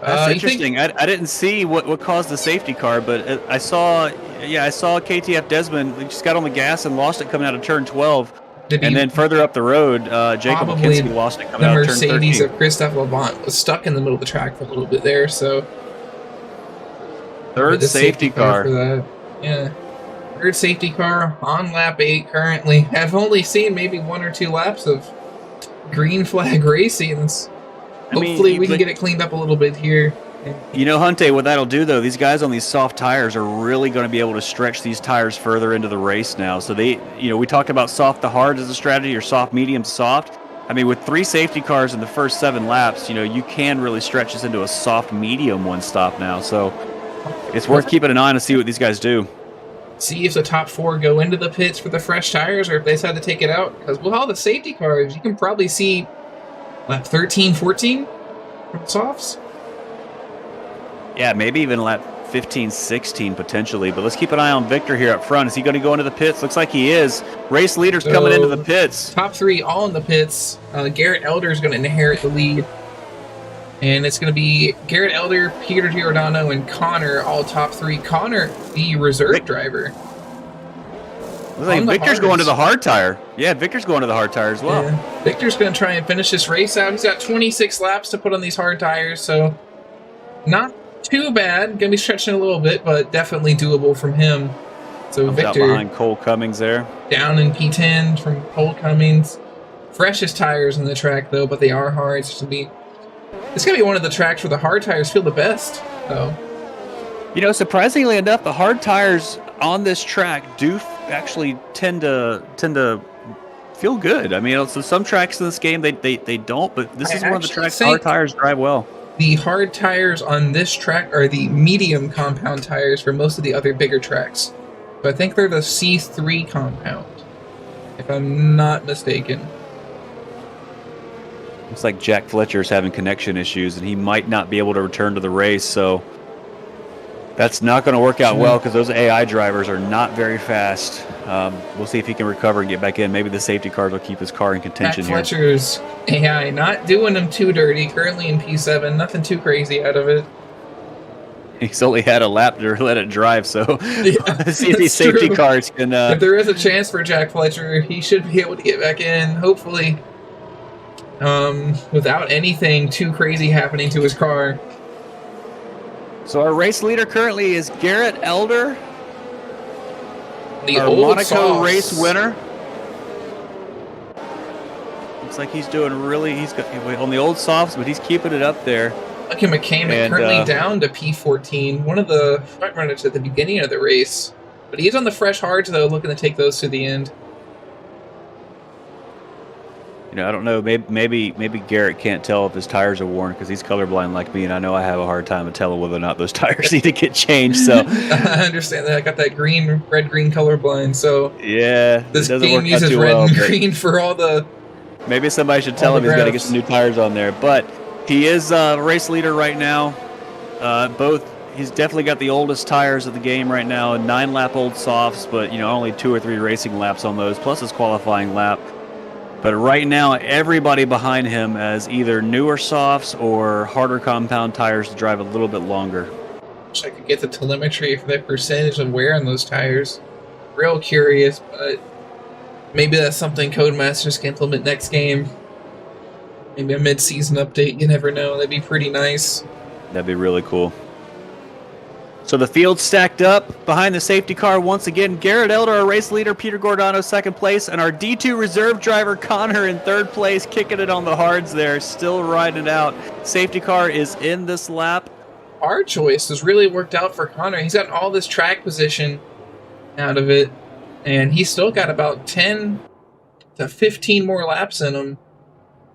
That's interesting. I didn't see what caused the safety car, but I saw KTF Desmond. He just got on the gas and lost it coming out of turn 12. And then further up the road, Jacob Wilkinski lost it coming out of turn 13. The Mercedes of Christophe Lavant was stuck in the middle of the track for a little bit there, so... Third safety car. For that. Yeah. Third safety car on lap 8 currently. I've only seen maybe 1 or 2 laps of green flag racing. Hopefully we can get it cleaned up a little bit here. You know, Hunte, what that'll do, though, these guys on these soft tires are really going to be able to stretch these tires further into the race now. So we talked about soft to hard as a strategy, or soft, medium, soft. I mean, with 3 safety cars in the first 7 laps, you can really stretch this into a soft, medium one stop now. So it's worth keeping an eye on to see what these guys do. See if the top 4 go into the pits for the fresh tires, or if they decide to take it out. Because with all the safety cars, you can probably see lap 13, 14 from the softs. Yeah, maybe even lap 15, 16 potentially. But let's keep an eye on Victor here up front. Is he going to go into the pits? Looks like he is. Race leader's coming into the pits. Top 3 all in the pits. Garrett Elder is going to inherit the lead. And it's going to be Garrett Elder, Peter Giordano, and Connor, all top 3. Connor, the reserve driver. Looks like Victor's going to the hard tire. Yeah, Victor's going to the hard tire as well. Yeah. Victor's going to try and finish this race out. He's got 26 laps to put on these hard tires, so not too bad. Going to be stretching a little bit, but definitely doable from him. So Comes Victor out behind Cole Cummings there. Down in P10 from Cole Cummings. Freshest tires in the track, though, but they are hard. It's going to be one of the tracks where the hard tires feel the best, though. Surprisingly enough, the hard tires on this track do actually tend to feel good. I mean, so some tracks in this game they don't, but this is one of the tracks hard tires drive well. The hard tires on this track are the medium compound tires for most of the other bigger tracks. So I think they're the C3 compound, if I'm not mistaken. Looks like Jack Fletcher's having connection issues, and he might not be able to return to the race, so that's not going to work out well because those AI drivers are not very fast. We'll see if he can recover and get back in. Maybe the safety cars will keep his car in contention Jack Fletcher's AI not doing him too dirty, currently in P7. Nothing too crazy out of it. He's only had a lap to let it drive, so yeah, see if these safety cars can... if there is a chance for Jack Fletcher, he should be able to get back in, hopefully. Without anything too crazy happening to his car. So our race leader currently is Garrett Elder, the our old Monaco race winner. Looks like he's doing he's on the old softs, but he's keeping it up there. Lucky McCammon currently down to P14, one of the front runners at the beginning of the race. But he's on the fresh hards, though, looking to take those to the end. I don't know. Maybe Garrett can't tell if his tires are worn because he's colorblind like me, and I know I have a hard time of telling whether or not those tires need to get changed. So I understand that. I got that red-green colorblind. So yeah, this game uses red and green for all the. Maybe somebody should tell him he's got to get some new tires on there. But he is race leader right now. Both he's definitely got the oldest tires of the game right now, 9-lap-old softs, but only 2 or 3 racing laps on those, plus his qualifying lap. But right now, everybody behind him has either newer softs or harder compound tires to drive a little bit longer. Wish I could get the telemetry for that percentage of wear on those tires. Real curious, but maybe that's something Codemasters can implement next game. Maybe a mid-season update, you never know. That'd be pretty nice. That'd be really cool. So the field stacked up behind the safety car once again. Garrett Elder, our race leader, Peter Gordano, second place, and our D2 reserve driver, Connor, in third place, kicking it on the hards there, still riding it out. Safety car is in this lap. Hard choice has really worked out for Connor. He's gotten all this track position out of it, and he's still got about 10 to 15 more laps in him.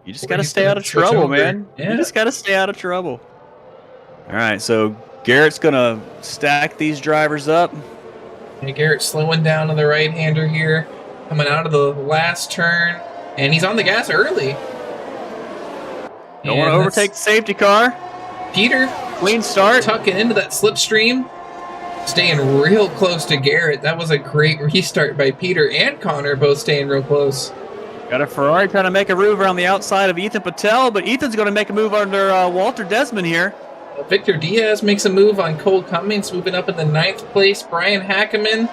You just got to stay out of trouble, man. Yeah. You just got to stay out of trouble. All right, so Garrett's going to stack these drivers up. And Garrett slowing down to the right-hander here, coming out of the last turn, and he's on the gas early. Don't want to overtake the safety car. Peter, clean start. Tucking into that slipstream, staying real close to Garrett. That was a great restart by Peter and Connor, both staying real close. Got a Ferrari trying to make a move around the outside of Ethan Patel, but Ethan's going to make a move under Walter Desmond here. Victor Diaz makes a move on Cole Cummings, moving up into 9th place. Brian Hackeman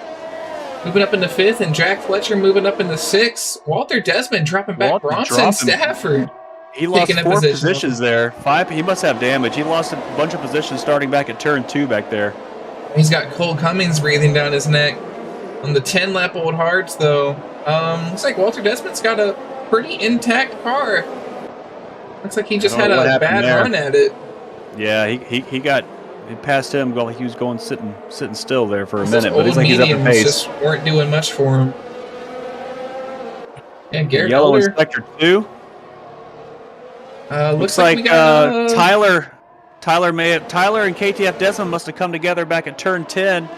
moving up into 5th, and Jack Fletcher moving up into 6th. Walter Desmond dropping back. Bronson Stafford. He lost 4 positions there. 5. He must have damage. He lost a bunch of positions starting back at turn 2 back there. He's got Cole Cummings breathing down his neck. On the 10-lap old hards, though, looks like Walter Desmond's got a pretty intact car. Looks like he just had a bad run at it. Yeah, he passed him. Well, he was going sitting still there for a minute, but it's like he's up in pace. Just weren't doing much for him. And Garrett Yellow Elder, in sector 2. looks like we got, Tyler and KTF Desmond must have come together back at turn 10.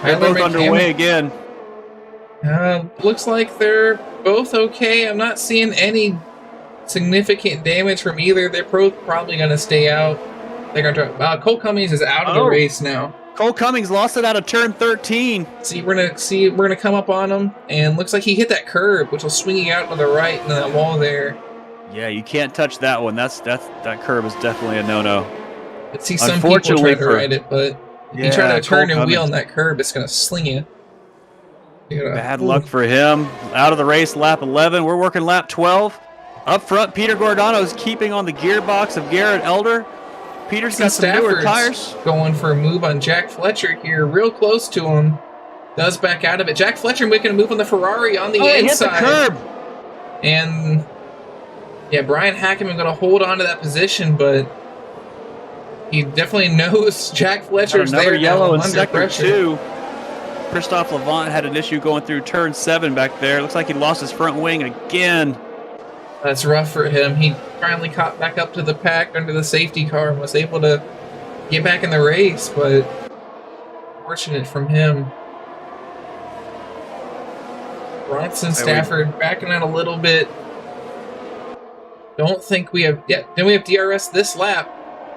They're both underway again. Looks like they're both okay. I'm not seeing any significant damage from either. They're both probably going to stay out. They're going to drop. Cole Cummings is out of the race now. Cole Cummings lost it out of turn 13. We're gonna come up on him, and looks like he hit that curb, which will swing you out to the right into that wall there. Yeah, you can't touch that one. That curb is definitely a no-no. I see some people try to ride it, but if you try to turn and wheel on that curb, it's gonna sling you. Bad luck for him. Out of the race, lap 11. We're working lap 12. Up front, Peter Gordano is keeping on the gearbox of Garrett Elder. Peter's got some newer tires. Going for a move on Jack Fletcher here, real close to him. Does back out of it. Jack Fletcher making a move on the Ferrari on the inside. Hit the curb. And yeah, Brian Hackeman going to hold on to that position, but he definitely knows Jack Fletcher's there. Another yellow in sector pressure. 2. Christophe Levant had an issue going through turn 7 back there. Looks like he lost his front wing again. That's rough for him. He finally caught back up to the pack under the safety car and was able to get back in the race, but fortunate from him. Bronson Stafford backing out a little bit. Don't think we have yet. Then we have DRS this lap.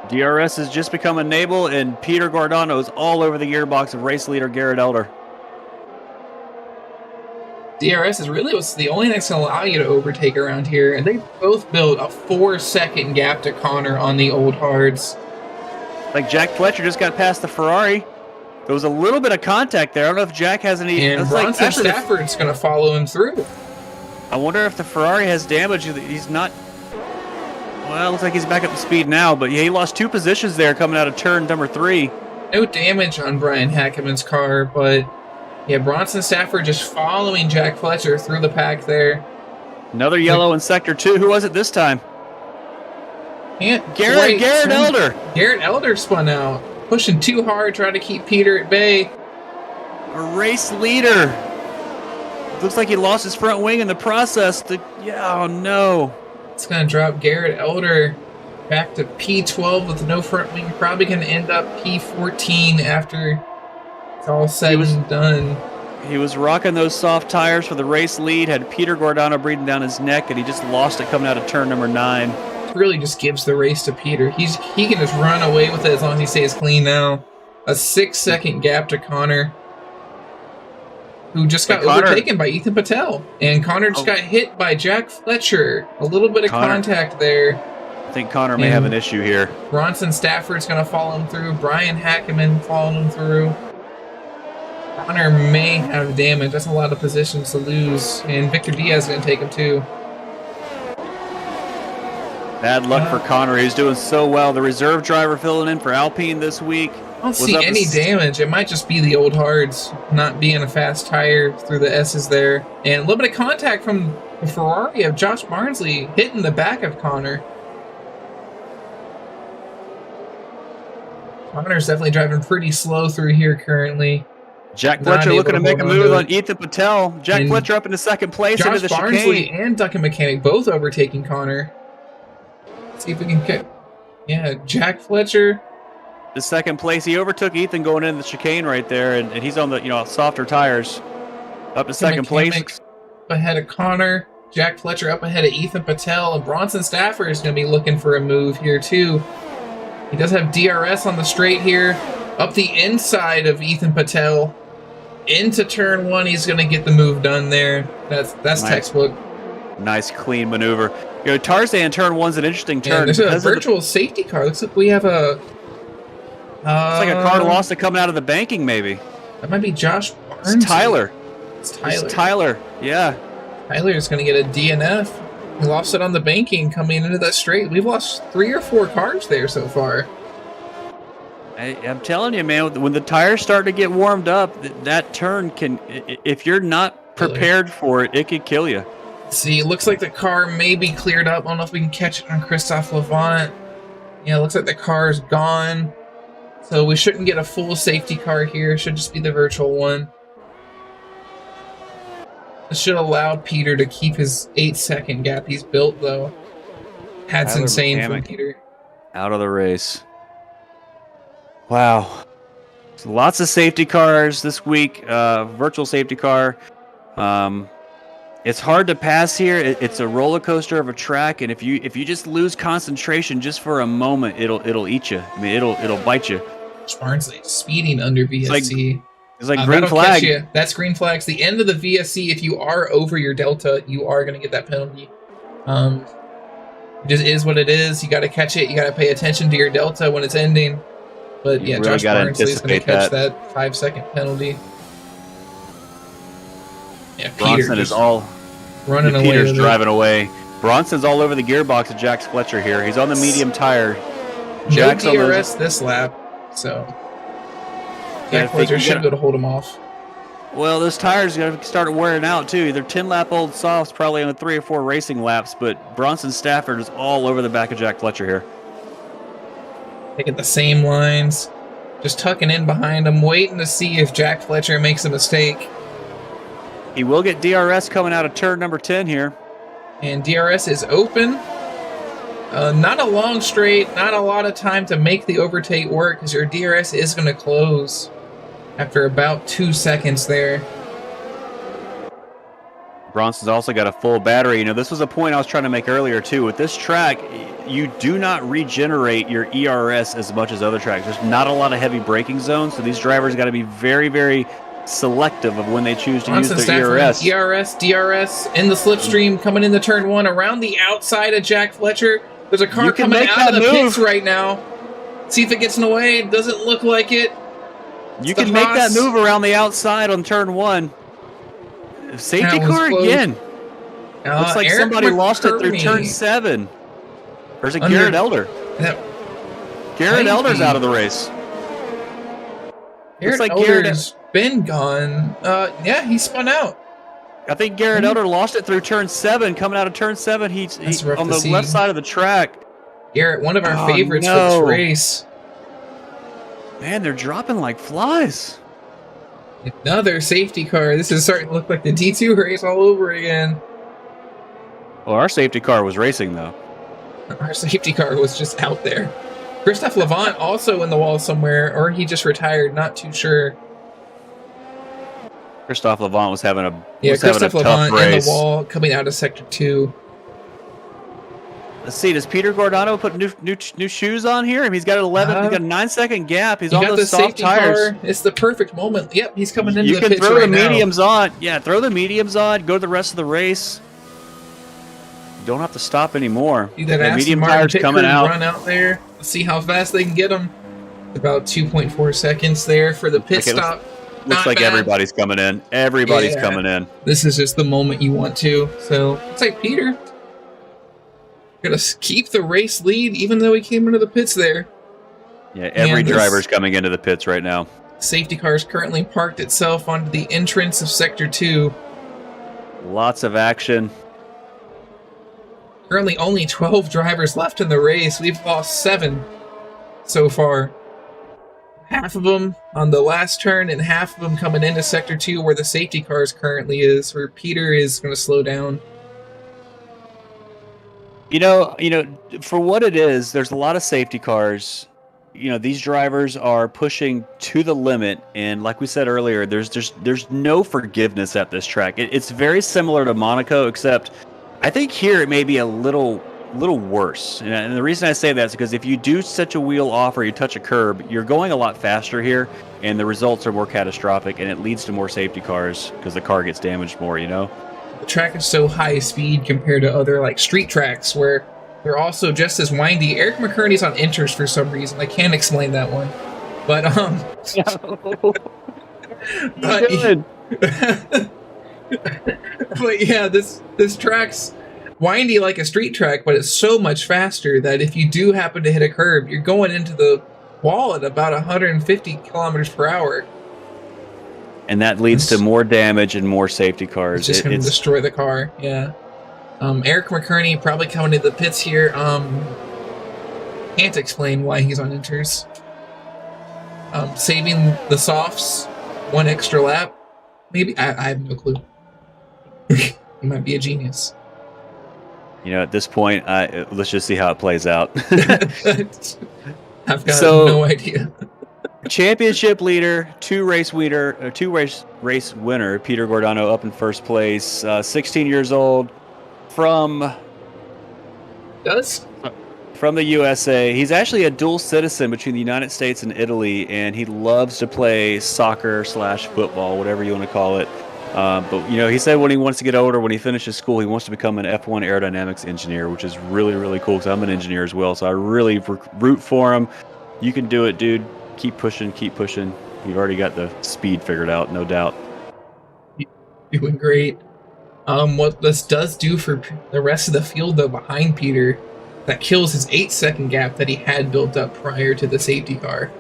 DRS has just become enabled, and Peter Gordano is all over the gearbox of race leader Garrett Elder. DRS is really what's the only thing that's going to allow you to overtake around here, and they both built a 4-second gap to Connor on the old hards. Like Jack Fletcher just got past the Ferrari. There was a little bit of contact there. I don't know if Jack has any. And Bronson Stafford's going to follow him through. I wonder if the Ferrari has damage. He's not. Well, looks like he's back up to speed now, but yeah, he lost 2 positions there coming out of turn number 3. No damage on Brian Hackeman's car, but yeah, Bronson Stafford just following Jack Fletcher through the pack there. Another yellow in sector 2. Who was it this time? Garrett Elder. Garrett Elder spun out, pushing too hard, trying to keep Peter at bay. A race leader. Looks like he lost his front wing in the process. Oh no. It's going to drop Garrett Elder back to P12 with no front wing. Probably going to end up P14 after it's all said and done. He was rocking those soft tires for the race lead, had Peter Gordano breathing down his neck, and he just lost it coming out of turn number 9. It really just gives the race to Peter. He can just run away with it as long as he stays clean now. a 6-second gap to Connor, who just got Connor- overtaken by Ethan Patel. And Connor just got hit by Jack Fletcher. A little bit of contact there. I think Connor may have an issue here. Bronson Stafford's going to follow him through. Brian Hackeman following him through. Connor may have damage. That's a lot of positions to lose. And Victor Diaz is going to take him too. Bad luck for Connor. He's doing so well. The reserve driver filling in for Alpine this week. I don't see any damage. It might just be the old hards not being a fast tire through the S's there. And a little bit of contact from the Ferrari of Josh Barnsley hitting the back of Connor. Connor's definitely driving pretty slow through here currently. Jack Fletcher looking to make a move on Ethan Patel. Jack Fletcher up into second place into the chicane. Barnsley and Duncan Mechanic both overtaking Connor. Let's see if we can get... Yeah, Jack Fletcher. The second place. He overtook Ethan going into the chicane right there, and he's on the softer tires. Up to second place. Up ahead of Connor. Jack Fletcher up ahead of Ethan Patel. And Bronson Stafford is going to be looking for a move here too. He does have DRS on the straight here. Up the inside of Ethan Patel. Into turn 1, he's going to get the move done there. That's nice. Textbook. Nice, clean maneuver. Tarzan turn 1's an interesting turn. There's a virtual safety car. Looks like we have a... it's like a car lost it coming out of the banking, maybe. That might be Josh Barnes. It's Tyler. It's Tyler, yeah. Tyler's going to get a DNF. He lost it on the banking coming into that straight. We've lost 3 or 4 cars there so far. I'm telling you, man, when the tires start to get warmed up, that turn can, if you're not prepared for it, it could kill you. See, it looks like the car may be cleared up. I don't know if we can catch it on Christophe Levant. Yeah, it looks like the car is gone. So we shouldn't get a full safety car here. It should just be the virtual one. This should allow Peter to keep his 8-second gap he's built, though. That's insane from Peter. Out of the race. Wow. So lots of safety cars this week. Virtual safety car. It's hard to pass here. It's a roller coaster of a track, and if you just lose concentration just for a moment, it'll eat you. I mean, it'll bite you. Barnsley speeding under VSC. It's like green flag. That's green flag. It's the end of the VSC. If you are over your delta, you are going to get that penalty. It just is what it is. You got to catch it. You got to pay attention to your delta when it's ending. But yeah, really Josh Barnsley is going to catch that 5-second penalty. Yeah, Bronson is all running away. Peter's driving away. Bronson's all over the gearbox of Jack Fletcher here. He's on the medium tire. Jack's no DRS this lap, so Jack Fletcher should be able to hold him off. Well, those tires are going to start wearing out too. They're 10-lap-old softs, probably on 3 or 4 racing laps, but Bronson Stafford is all over the back of Jack Fletcher here. Taking the same lines, just tucking in behind him, waiting to see if Jack Fletcher makes a mistake. He will get DRS coming out of turn number 10 here. And DRS is open. Not a long straight, not a lot of time to make the overtake work because your DRS is going to close after about 2 seconds there. Bronson's also got a full battery. This was a point I was trying to make earlier too. With this track, you do not regenerate your ERS as much as other tracks. There's not a lot of heavy braking zones, so these drivers got to be very, very selective of when they choose to use their ERS. DRS in the slipstream coming into turn 1 around the outside of Jack Fletcher. There's a car coming out of the pits right now. See if it gets in the way. It doesn't look like it. You can make that move around the outside on turn 1. Safety car again. Looks like Eric somebody lost it through turn 7. Or is it Garrett Elder? Garrett Elder's out of the race. Garrett Elder's been gone. Yeah, he spun out. I think Garrett Elder lost it through turn 7. Coming out of turn 7, he's on the left side of the track. Garrett, one of our favorites for this race. Man, they're dropping like flies. Another safety car. This is starting to look like the D2 race all over again. Well, our safety car was racing, though. Our safety car was just out there. Christophe Levant also in the wall somewhere, or he just retired, not too sure. Christophe Levant was having a Christophe Levant in the wall coming out of Sector 2. Let's see. Does Peter Giordano put new shoes on here? He's got 11. He's got a 9-second gap. He's He on got the those soft safety tires. car. It's the perfect moment. Yep, he's coming into You the can pits throw right the now. mediums on. Yeah, throw the mediums on. Go to the rest of the race. You don't have to stop anymore. See that The Aston medium Martin tires pit coming crew out. run out there. Let's see how fast they can get them. About 2.4 seconds there for the pit Okay, stop. Looks Not like bad. everybody's coming in. Everybody's Yeah. coming in. This is just the moment you want to. So looks like Peter gonna keep the race lead, even though he came into the pits there. Yeah, every And this- driver's coming into the pits right now. Safety car is currently parked itself onto the entrance of Sector 2. Lots of action. Currently only 12 drivers left in the race. We've lost 7 so far. Half of them on the last turn and half of them coming into Sector 2 where the safety cars currently is, where Peter is going to slow down. You know, for what it is, there's a lot of safety cars. You know, these drivers are pushing to the limit, and like we said earlier, there's no forgiveness at this track. It's very similar to Monaco, except I think here it may be a little worse. And the reason I say that is because if you do such a wheel off or you touch a curb, you're going a lot faster here, and the results are more catastrophic, and it leads to more safety cars because the car gets damaged more. You know. The track is so high speed compared to other like street tracks where they're also just as windy. Eric McCurney's on inters for some reason. I can't explain that one. But but yeah, this track's windy like a street track, but it's so much faster that if you do happen to hit a curb, you're going into the wall at about 150 kilometers per hour. And that leads to more damage and more safety cars. It's just going to destroy the car. Yeah. Eric McCurney probably coming to the pits here. Can't explain why he's on inters. Saving the softs 1 extra lap. Maybe I have no clue. He might be a genius. You know, at this point, let's just see how it plays out. I've got no idea. Championship leader, two race winner, Peter Giordano up in first place. 16 years old, from the USA. He's actually a dual citizen between the United States and Italy, and he loves to play soccer/football, whatever you want to call it. But you know, he said when he wants to get older, when he finishes school, he wants to become an F1 aerodynamics engineer, which is really, really cool because I'm an engineer as well. So I really root for him. You can do it, dude. Keep pushing, keep pushing. You've already got the speed figured out, no doubt. Doing great. What this does do for the rest of the field, though, behind Peter, that kills his 8-second gap that he had built up prior to the safety car.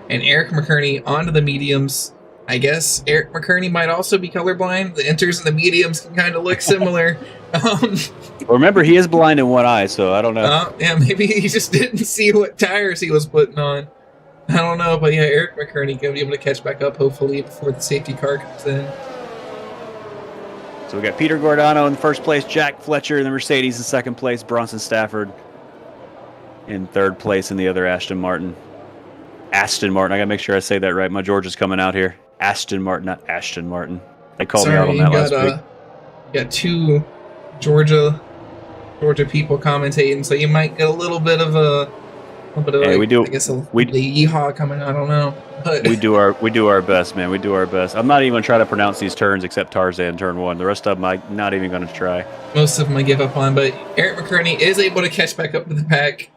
And Eric McCurney onto the mediums. I guess Eric McCurney might also be colorblind. The inters and the mediums can kind of look similar. Remember, he is blind in one eye, so I don't know. Yeah, maybe he just didn't see what tires he was putting on. I don't know, but yeah, Eric McCurney going to be able to catch back up, hopefully, before the safety car comes in. So we got Peter Giordano in first place, Jack Fletcher in the Mercedes in second place, Bronson Stafford in third place in the other Aston Martin. Aston Martin, I got to make sure I say that right. My Georgia's coming out here. Aston Martin, not Ashton Martin. They called me out on that last week. You got 2 Georgia people commentating, so you might get a little bit of a Hey, we do. I guess the yeehaw coming. I don't know, but we do our best, man. We do our best. I'm not even gonna try to pronounce these turns except Tarzan turn 1. The rest of them, I'm not even gonna try. Most of them I give up on, but Eric McCurney is able to catch back up to the pack.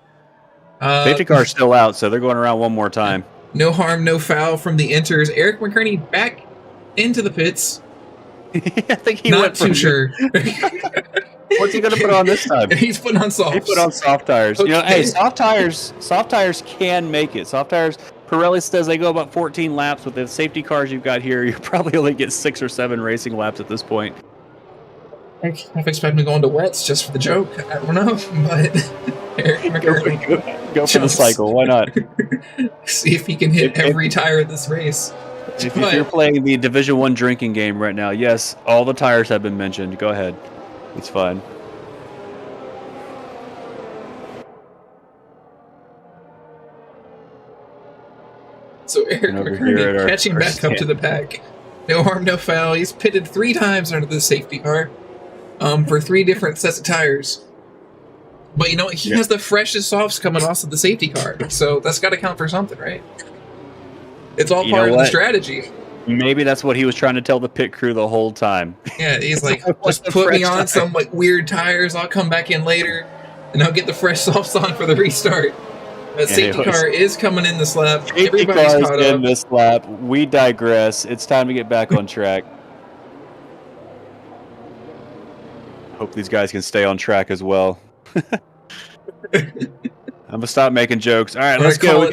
Safety car's still out, so they're going around one more time. No harm, no foul from the inters. Eric McCurney back into the pits. I think he Not went too sure. What's he gonna put on this time? He's putting on softs. He put on soft tires. Okay. You know, hey, soft tires can make it. Soft tires. Pirelli says they go about 14 laps. With the safety cars you've got here, you probably only get 6 or 7 racing laps at this point. I've expected to go into wets just for the joke. I don't know, but Eric McCurney go for the cycle. Why not? See if he can hit every tire of this race. If you're playing the Division 1 drinking game right now, yes, all the tires have been mentioned. Go ahead. It's fine. So Eric McCurney catching back up to the pack. No harm, no foul. He's pitted 3 times under the safety car for 3 different sets of tires. But you know what? He has the freshest softs coming off of the safety car. So that's got to count for something, right? It's all part of the strategy. Maybe that's what he was trying to tell the pit crew the whole time. Yeah, he's like, just put me on some like weird tires. I'll come back in later, and I'll get the fresh softs on for the restart. The safety car is coming in this lap. Everybody's caught up. In this lap. We digress. It's time to get back on track. Hope these guys can stay on track as well. I'm gonna stop making jokes. All right, let's go.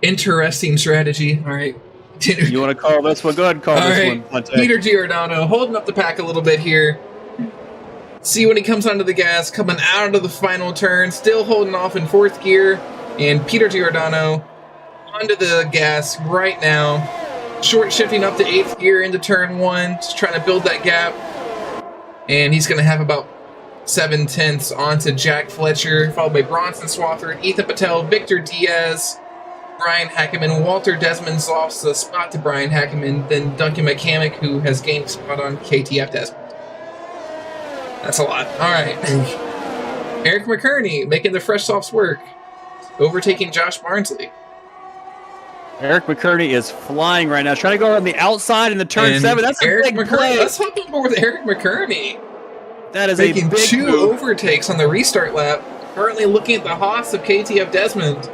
Interesting strategy. All right. You want to call this one? Go ahead and call this one. Peter Giordano holding up the pack a little bit here. See when he comes onto the gas, coming out of the final turn, still holding off in 4th gear. And Peter Giordano onto the gas right now. Short shifting up to 8th gear into turn 1, just trying to build that gap. And he's going to have about 7/10 onto Jack Fletcher, followed by Bronson Swafford, Ethan Patel, Victor Diaz, Brian Hackeman. Walter Desmond lost the spot to Brian Hackeman, then Duncan McCamick, who has gained a spot on KTF Desmond. That's a lot. All right. Eric McCurney making the fresh softs work, overtaking Josh Barnsley. Eric McCurney is flying right now, trying to go on the outside in the turn 7. That's a big play. Let's hop on board with Eric McCurney. That is making a big 2 move. overtakes on the restart lap. Currently looking at the Haas of KTF Desmond.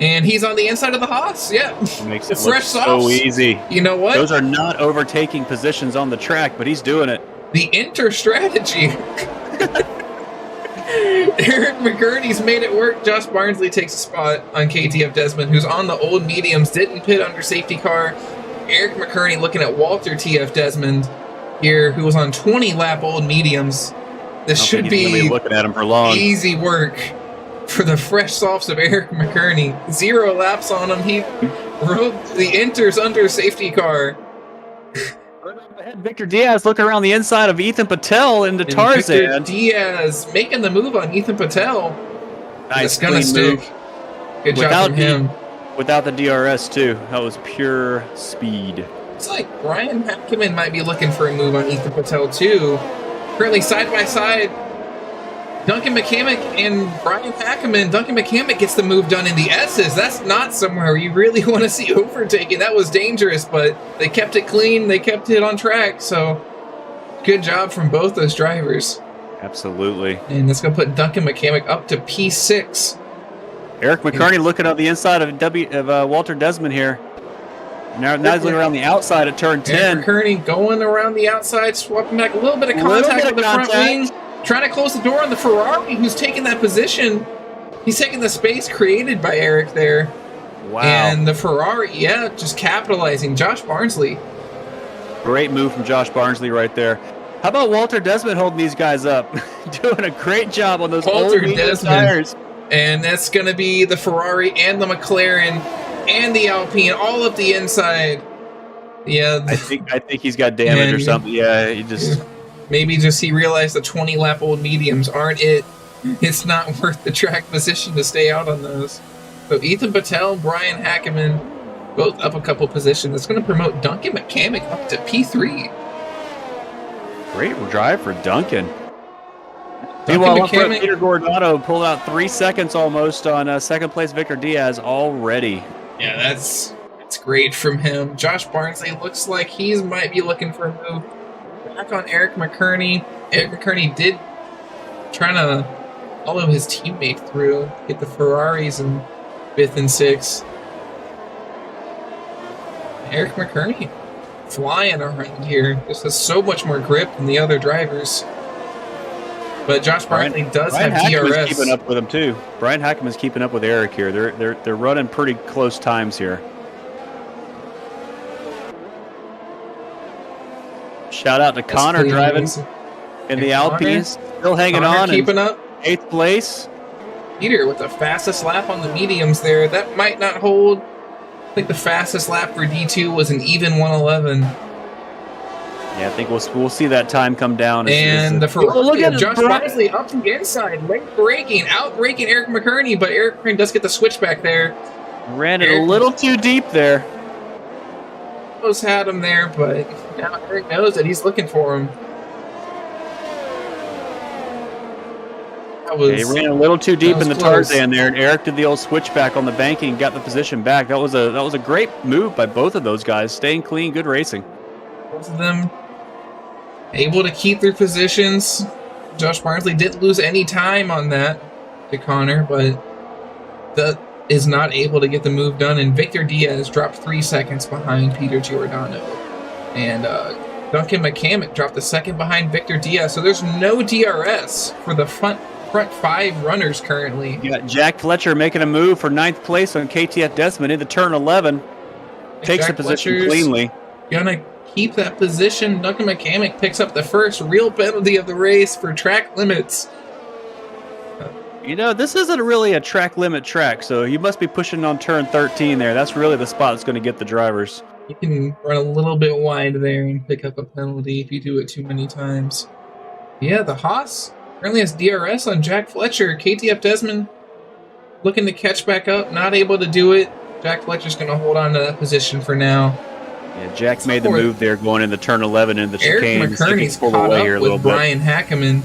And he's on the inside of the Haas. Yeah. Makes it look so easy. You know what? Those are not overtaking positions on the track, but he's doing it. The inter-strategy. Eric McCurney's made it work. Josh Barnsley takes a spot on KTF Desmond, who's on the old mediums, didn't pit under safety car. Eric McCurney looking at Walter TF Desmond here, who was on 20-lap old mediums. This should be looking at him for long. Easy work for the fresh softs of Eric McCurney. 0 laps on him. He rode the inters under safety car. Victor Diaz looking around the inside of Ethan Patel into Tarzan. Victor Diaz making the move on Ethan Patel. Nice, gonna stick. Good job from him. Without the DRS too. That was pure speed. It's like Brian Hackeman might be looking for a move on Ethan Patel too. Currently side by side, Duncan McCamick and Brian Hackeman. Duncan McCamick gets the move done in the S's. That's not somewhere you really want to see overtaking. That was dangerous, but they kept it clean. They kept it on track. So good job from both those drivers. Absolutely. And that's going to put Duncan McCamick up to P6. Eric McCurney looking at the inside of Walter Desmond here. Now he's looking around the outside at turn 10. Eric McCurney going around the outside, swapping back a little bit of contact with the front wing. Trying to close the door on the Ferrari, who's taking that position. He's taking the space created by Eric there. Wow. And the Ferrari, just capitalizing. Josh Barnsley. Great move from Josh Barnsley right there. How about Walter Desmond holding these guys up? Doing a great job on those old tires. And that's going to be the Ferrari and the McLaren and the Alpine all up the inside. Yeah. I think he's got damage or something. Yeah, he just... Maybe just he realized the 20-lap old mediums aren't it. It's not worth the track position to stay out on those. So Ethan Patel, Brian Hackeman, both up a couple positions. It's going to promote Duncan McCamick up to P3. Great drive for Duncan. Meanwhile, Peter Giordano pulled out 3 seconds almost on second place Victor Diaz already. Yeah, that's great from him. Josh Barnsley looks like he might be looking for a move. Back on Eric McCurney. Eric McCurney did trying to follow his teammate through, get the Ferraris in 5th and 6th. Eric McCurney flying around here. Just has so much more grip than the other drivers. But Josh Barnsley does have DRS. Keeping up with him too. Brian Hackeman's keeping up with Eric here. They're running pretty close times here. Shout out to Connor driving in the Alpine, still hanging on, keeping up, 8th place. Peter with the fastest lap on the mediums there. That might not hold. I think the fastest lap for D2 was an even 1:11. Yeah, I think we'll see that time come down. And the Ferrari, look at Josh Barnsley up the inside, late braking, out-braking Eric McCurney, but Eric McCurney does get the switchback there. Ran it a little too deep there. Almost had him there, but now Eric knows that he's looking for him. He ran a little too deep in the close. Tarzan there, and Eric did the old switchback on the banking and got the position back. That was a great move by both of those guys, staying clean, good racing. Both of them able to keep their positions. Josh Barnsley didn't lose any time on that to Connor, but that is not able to get the move done. And Victor Diaz dropped 3 seconds behind Peter Giordano. And Duncan McCamick dropped a second behind Victor Diaz. So there's no DRS for the front 5 runners currently. You got Jack Fletcher making a move for 9th place on KTF Desmond into turn 11. Takes Jack the position Fletcher's cleanly. Gonna keep that position. Duncan McCamick picks up the first real penalty of the race for track limits. You know, this isn't really a track limit track, so you must be pushing on turn 13 there. That's really the spot that's going to get the drivers. You can run a little bit wide there and pick up a penalty if you do it too many times. Yeah, the Haas currently has DRS on Jack Fletcher. KTF Desmond looking to catch back up, not able to do it. Jack Fletcher's going to hold on to that position for now. Yeah, Jack made the move there going into turn 11 in the chicane. Eric McCurney's caught up with Brian Hackeman.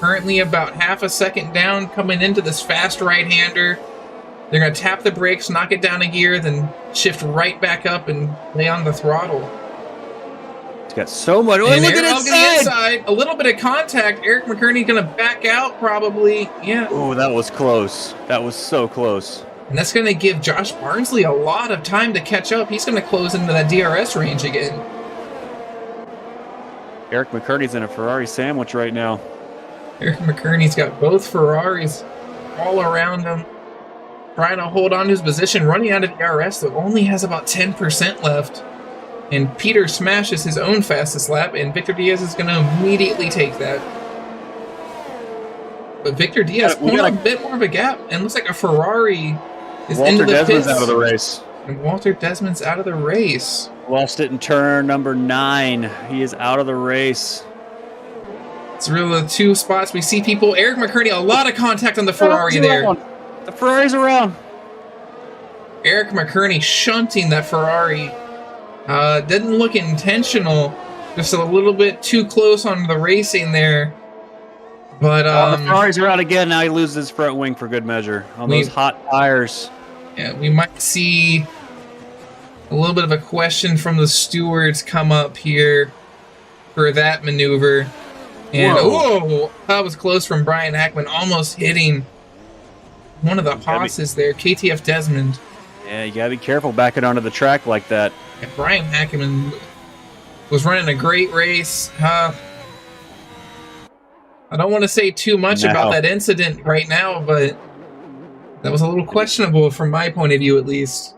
Currently about half a second down coming into this fast right-hander. They're going to tap the brakes, knock it down a gear, then shift right back up and lay on the throttle. He's got so much. Oh, and look at the inside. A little bit of contact. Eric McCurney's going to back out probably. Yeah. Oh, that was close. That was so close. And that's going to give Josh Barnsley a lot of time to catch up. He's going to close into that DRS range again. Eric McCurney's in a Ferrari sandwich right now. Eric McCurney's got both Ferraris all around him, trying to hold on to his position, running out of DRS, that only has about 10% left. And Peter smashes his own fastest lap, and Victor Diaz is going to immediately take that. But Victor Diaz pulling a bit more of a gap, and looks like a Ferrari is into the pits. Walter Desmond's out of the race. And Walter Desmond's out of the race. Lost it in turn number 9. He is out of the race. It's really the 2 spots we see people. Eric McCurney, a lot of contact on the Ferrari there. The Ferrari's around. Eric McCurney shunting that Ferrari. Didn't look intentional. Just a little bit too close on the racing there. But the Ferrari's around again. Now he loses his front wing for good measure on those hot tires. Yeah, we might see a little bit of a question from the stewards come up here for that maneuver. And whoa, that was close from Brian Hackman, almost hitting one of the Haas's there, KTF Desmond. Yeah, you gotta be careful backing onto the track like that. Yeah, Brian Hackman was running a great race. I don't want to say too much about that incident right now, but that was a little questionable from my point of view, at least.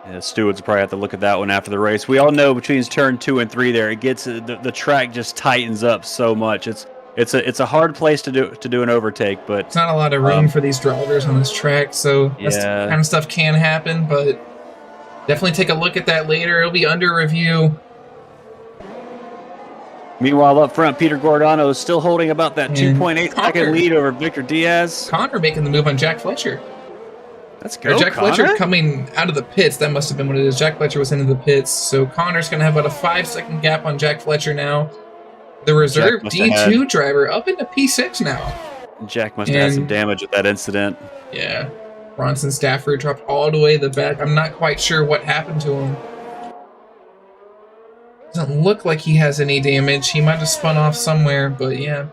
Yeah, stewards probably have to look at that one after the race. We all know between turn 2 and 3 there, it gets the track just tightens up so much. It's a hard place to do an overtake, but it's not a lot of room for these drivers on this track, so that kind of stuff can happen. But definitely take a look at that later. It'll be under review. Meanwhile, up front, Peter Giordano is still holding about that 2.8 second lead over Victor Diaz. Connor making the move on Jack Fletcher. Let's go, Jack Fletcher coming out of the pits. That must have been what it is. Jack Fletcher was into the pits. So Connor's going to have about a 5-second gap on Jack Fletcher now. The reserve D2 driver up into P6 now. Jack must have had some damage with that incident. Yeah. Bronson Stafford dropped all the way to the back. I'm not quite sure what happened to him. Doesn't look like he has any damage. He might have spun off somewhere, but yeah.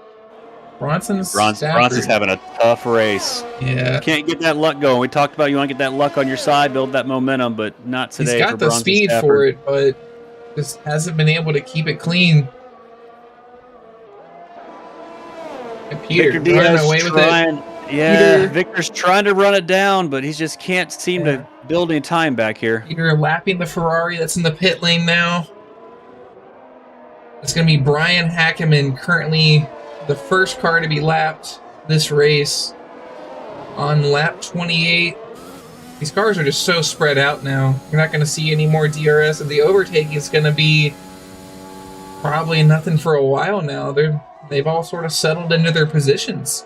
Bronson's having a tough race. Yeah. You can't get that luck going. We talked about you want to get that luck on your side, build that momentum, but not today. He's got the speed for it, but just hasn't been able to keep it clean. And Peter running away with it. Yeah, Victor's trying to run it down, but he just can't seem to build any time back here. Peter lapping the Ferrari that's in the pit lane now. It's going to be Brian Hackeman, currently the first car to be lapped this race on lap 28. These cars are just so spread out now. You're not going to see any more DRS, and the overtake is going to be probably nothing for a while now. They've all sort of settled into their positions.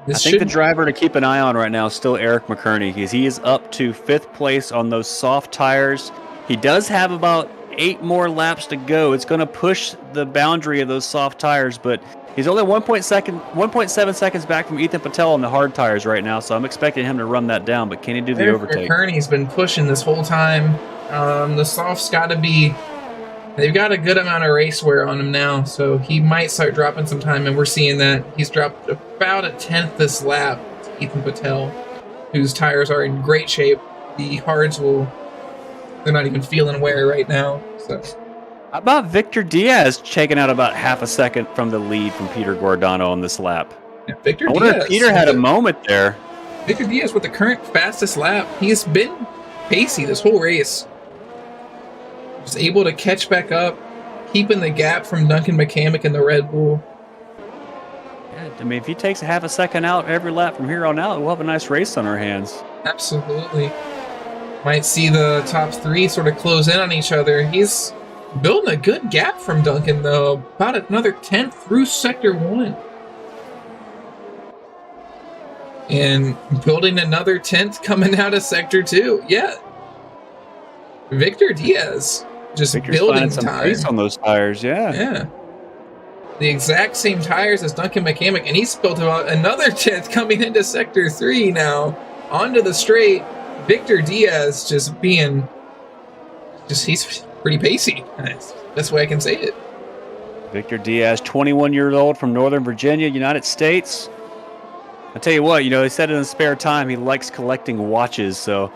I think the driver to keep an eye on right now is still Eric McCurney, because he is up to 5th place on those soft tires. He does have about 8 more laps to go. It's going to push the boundary of those soft tires, but He's only 1.7 seconds back from Ethan Patel on the hard tires right now, so I'm expecting him to run that down. But can he do the overtake? Kearney's been pushing this whole time. The softs got to be. They've got a good amount of race wear on him now, so he might start dropping some time, and we're seeing that. He's dropped about a tenth this lap to Ethan Patel, whose tires are in great shape. The hards they're not even feeling wear right now. So. How about Victor Diaz checking out about half a second from the lead from Peter Guardano on this lap? Yeah, I wonder if Peter had a moment there. Victor Diaz with the current fastest lap. He's been pacey this whole race. Was able to catch back up, keeping the gap from Duncan McCamick and the Red Bull. Yeah, I mean, if he takes a half a second out every lap from here on out, we'll have a nice race on our hands. Absolutely. Might see the top three sort of close in on each other. He's building a good gap from Duncan, though. About another 10th through Sector 1. And building another 10th coming out of Sector 2. Yeah. Victor Diaz. Just Victor's building some time. pace on those tires, yeah. Yeah. The exact same tires as Duncan McCamick, and he's built about another 10th coming into Sector 3 now. Onto the straight. Victor Diaz he's pretty pacey. That's the way I can say it. Victor Diaz, 21 years old from Northern Virginia, United States. I tell you what, he said in his spare time he likes collecting watches, so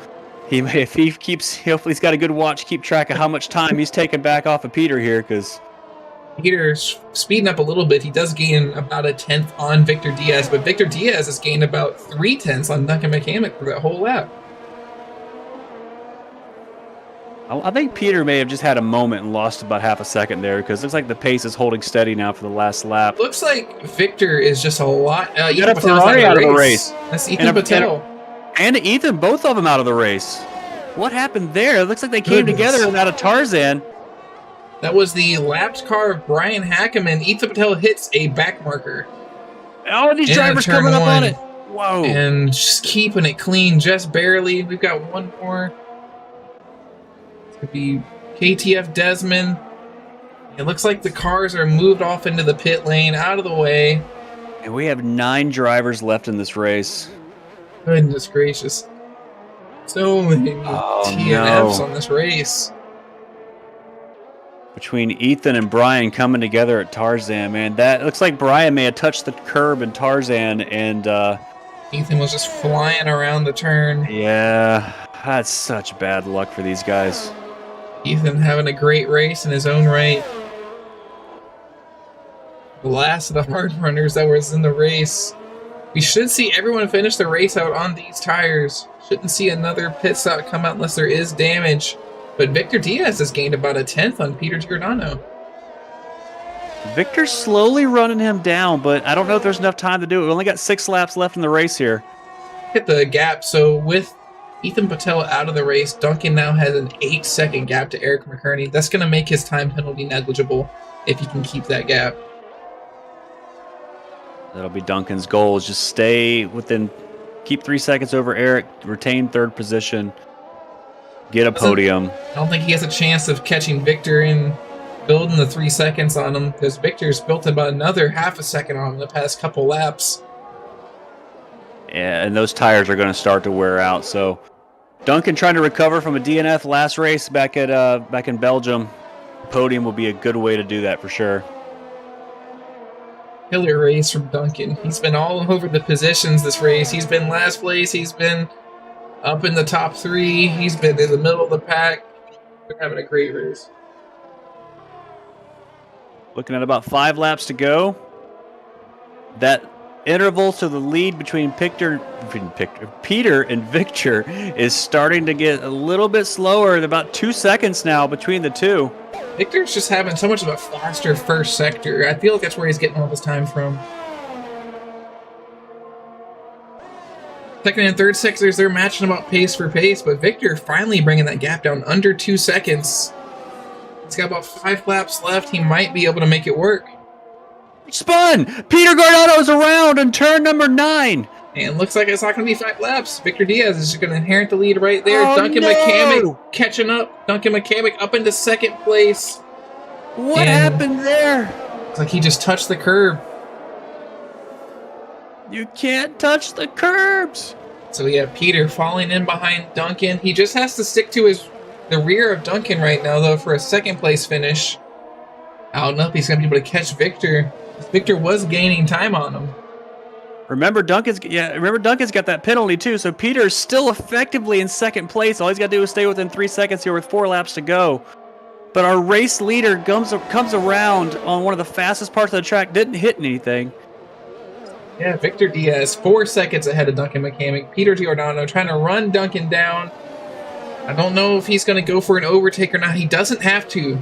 hopefully he's got a good watch, keep track of how much time he's taking back off of Peter here, because Peter's speeding up a little bit. He does gain about a 10th on Victor Diaz, but Victor Diaz has gained about 3/10 on Duncan McCamick for that whole lap. I think Peter may have just had a moment and lost about half a second there, because it looks like the pace is holding steady now for the last lap. Looks like Victor is just a lot. He got a Ferrari out of the race. That's Ethan Patel. And Ethan, both of them out of the race. What happened there? It looks like they came together and out of Tarzan. That was the lapped car of Brian Hackeman. Ethan Patel hits a back marker. Oh, these drivers coming up on it. Whoa. And just keeping it clean, just barely. We've got one more. It could be KTF Desmond. It looks like the cars are moved off into the pit lane, out of the way. And we have 9 drivers left in this race. Goodness gracious. So many TNFs on this race. Between Ethan and Brian coming together at Tarzan, man, that looks like Brian may have touched the curb in Tarzan, and Ethan was just flying around the turn. Yeah, that's such bad luck for these guys. Ethan having a great race in his own right. The last of the hard runners that was in the race. We should see everyone finish the race out on these tires. Shouldn't see another pit stop come out unless there is damage. But Victor Diaz has gained about a 10th on Peter Giordano. Victor's slowly running him down, but I don't know if there's enough time to do it. We only got 6 laps left in the race here. Hit the gap. So with Ethan Patel out of the race, Duncan now has an 8-second gap to Eric McCurney. That's going to make his time penalty negligible if he can keep that gap. That'll be Duncan's goal, is just keep 3 seconds over Eric, retain 3rd position, get a podium. I don't think he has a chance of catching Victor and building the 3 seconds on him, because Victor's built about another half a second on him the past couple laps. Yeah, and those tires are going to start to wear out. So Duncan trying to recover from a DNF last race back in Belgium. Podium will be a good way to do that for sure. Killer race from Duncan. He's been all over the positions this race. He's been last place. He's been up in the top 3. He's been in the middle of the pack. They're having a great race. Looking at about 5 laps to go. That interval to the lead between Peter and Victor is starting to get a little bit slower. About 2 seconds now between the two. Victor's just having so much of a faster first sector. I feel like that's where he's getting all his time from. Second and third sectors, they're matching about pace for pace, but Victor finally bringing that gap down under 2 seconds. He's got about 5 laps left. He might be able to make it work. Spun! Peter Guardano's around in turn number 9. And looks like it's not going to be 5 laps. Victor Diaz is just going to inherit the lead right there. Oh, Duncan no! McCamick catching up. Duncan McCamick up into 2nd place. What happened there? Looks like he just touched the curb. You can't touch the curbs. So we have Peter falling in behind Duncan. He just has to stick to the rear of Duncan right now, though, for a second place finish. Out and up, he's going to be able to catch Victor. Victor was gaining time on him. Remember Duncan's got that penalty too, so Peter's still effectively in second place. All he's got to do is stay within 3 seconds here with 4 laps to go. But our race leader comes around on one of the fastest parts of the track, didn't hit anything. Yeah, Victor Diaz, 4 seconds ahead of Duncan McCamick. Peter Giordano trying to run Duncan down. I don't know if he's going to go for an overtake or not. He doesn't have to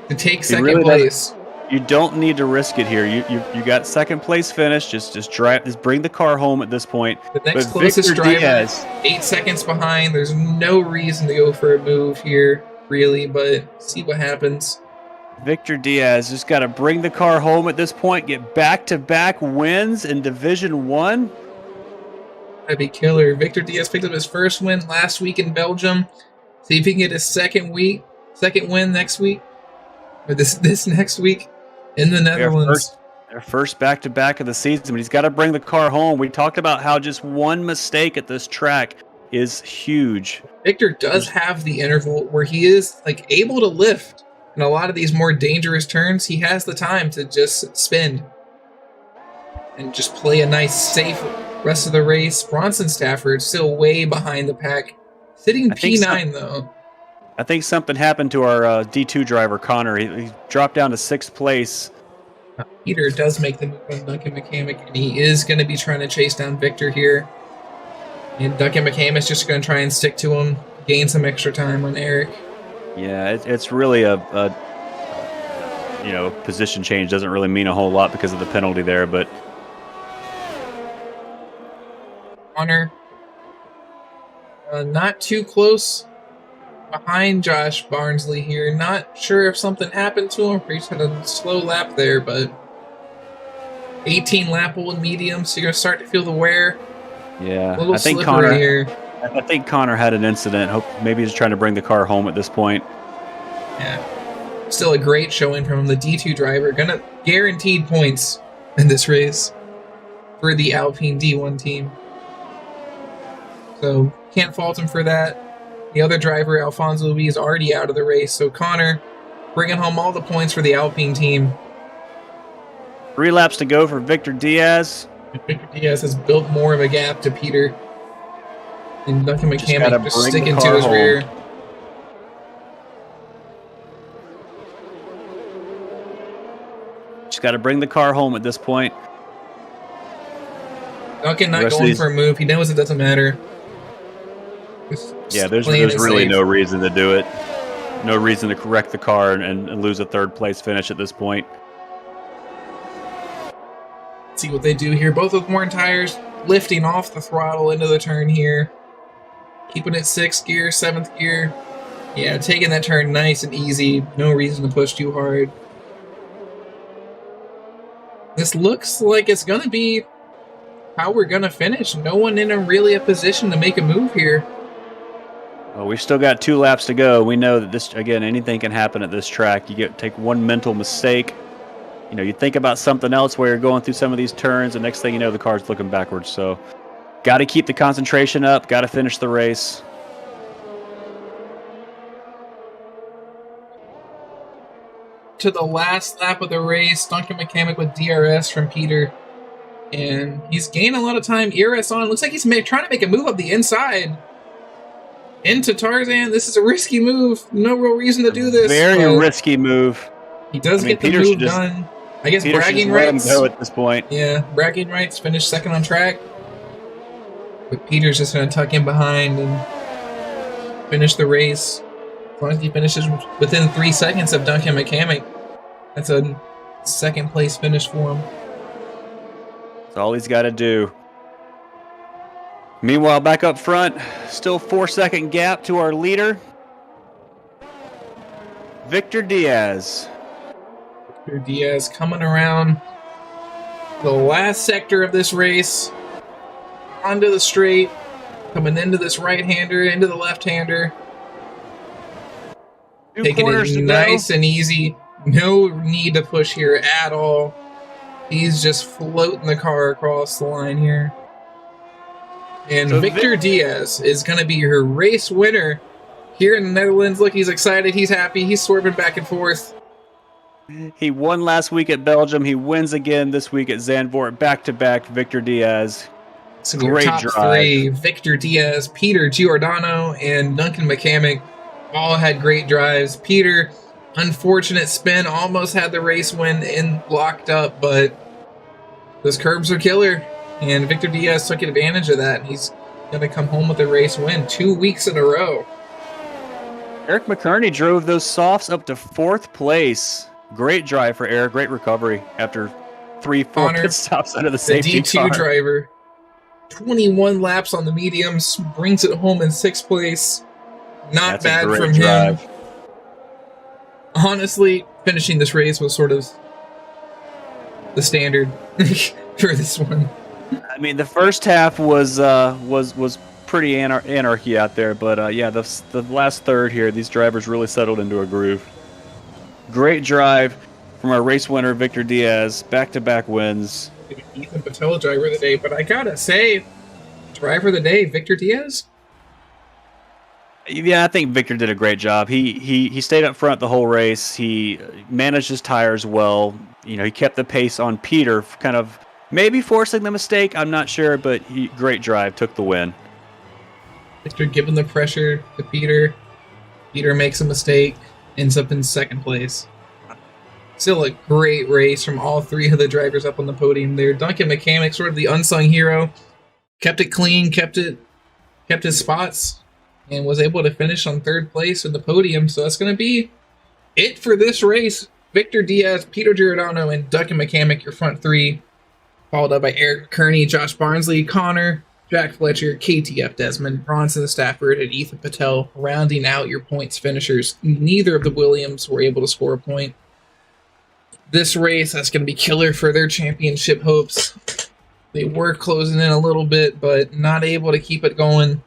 take second place. You don't need to risk it here. You got second place finish. Just bring the car home at this point. The next closest driver, 8 seconds behind. There's no reason to go for a move here, really, but see what happens. Victor Diaz just got to bring the car home at this point, get back-to-back wins in Division 1. That'd be killer. Victor Diaz picked up his first win last week in Belgium. See if he can get his second win next week, or this next week in the Netherlands. Their first back-to-back of the season, but he's got to bring the car home. We talked about how just one mistake at this track is huge. Victor does have the interval where he is able to lift. In a lot of these more dangerous turns, he has the time to just spin and just play a nice, safe rest of the race. Bronson Stafford still way behind the pack, sitting P9 though. I think something happened to our D2 driver, Connor. He dropped down to 6th place. Peter does make the move on Duncan McCamick, and he is going to be trying to chase down Victor here. And Duncan McCamick's just going to try and stick to him, gain some extra time on Eric. Yeah, it's really a position change. Doesn't really mean a whole lot because of the penalty there, but Connor not too close behind Josh Barnsley here. Not sure if something happened to him. He just had a slow lap there, but 18 lap old medium, so you're going to start to feel the wear. Yeah, a little slippery here. I think Connor had an incident. Maybe he's trying to bring the car home at this point. Yeah. Still a great showing from him. The D2 driver. Gonna guaranteed points in this race for the Alpine D1 team. So can't fault him for that. The other driver, Alfonso Louis, is already out of the race. So Connor bringing home all the points for the Alpine team. 3 laps to go for Victor Diaz. Victor Diaz has built more of a gap to Peter. And Duncan McCamick just sticking to his rear. Just got to bring the car home at this point. Duncan not going for a move. He knows it doesn't matter. Yeah, there's really no reason to do it. No reason to correct the car and lose a 3rd place finish at this point. Let's see what they do here. Both with worn tires, lifting off the throttle into the turn here. Keeping it 6th gear, 7th gear. Yeah, taking that turn nice and easy. No reason to push too hard. This looks like it's going to be how we're going to finish. No one in a position to make a move here. Well, we've still got 2 laps to go. We know that anything can happen at this track. You take one mental mistake. You think about something else where you're going through some of these turns, and next thing you know, the car's looking backwards. So got to keep the concentration up. Got to finish the race. To the last lap of the race, Duncan McCamick with DRS from Peter. And he's gained a lot of time. ERS on. Looks like he's trying to make a move up the inside. Into Tarzan. This is a risky move. No real reason to do this. Very risky move. He does get the move done. I guess Peter bragging rights. Let him go at this point. Yeah, bragging rights. Finished 2nd on track. But Peter's just going to tuck in behind and finish the race. As long as he finishes within 3 seconds of Duncan McCamick, that's a 2nd place finish for him. That's all he's got to do. Meanwhile, back up front, still 4-second gap to our leader, Victor Diaz. Victor Diaz coming around the last sector of this race, onto the straight, coming into this right-hander, into the left-hander. Taking it nice and easy. No need to push here at all. He's just floating the car across the line here. And So Victor Diaz is going to be her race winner here in the Netherlands. Look, he's excited. He's happy. He's swerving back and forth. He won last week at Belgium. He wins again this week at Zandvoort. Back-to-back Victor Diaz. So Great your top drive. three, Victor Diaz, Peter Giordano, and Duncan McCamick, all had great drives. Peter, unfortunate spin, almost had the race win and locked up, but those curbs are killer, and Victor Diaz took advantage of that. He's going to come home with a race win 2 weeks in a row. Eric McCurney drove those softs up to 4th place. Great drive for Eric. Great recovery after 3-4 Connor, pit stops under the The safety D2 car. driver, 21 laps on the mediums, brings it home in 6th place. Not That's a bad great from drive. him. Honestly, finishing this race was sort of the standard for this one. I mean, the first half was pretty anarchy out there, but yeah, the last third here, these drivers really settled into a groove. Great drive from our race winner Victor Diaz, back-to-back wins. Ethan Patel driver of the day, but I gotta say, driver of the day, Victor Diaz. Yeah, I think Victor did a great job. He stayed up front the whole race. He managed his tires well. You know, he kept the pace on Peter, kind of maybe forcing the mistake. I'm not sure, but great drive, took the win. Victor giving the pressure to Peter. Peter makes a mistake, ends up in 2nd place. Still a great race from all three of the drivers up on the podium there. Duncan McCamick, sort of the unsung hero, kept it clean, kept his spots, and was able to finish on 3rd place in the podium. So that's going to be it for this race. Victor Diaz, Peter Giordano, and Duncan McCamick, your front three, followed up by Eric Kearney, Josh Barnsley, Connor, Jack Fletcher, KTF Desmond, Bronson Stafford, and Ethan Patel, rounding out your points finishers. Neither of the Williams were able to score a point. This race, that's going to be killer for their championship hopes. They were closing in a little bit, but not able to keep it going.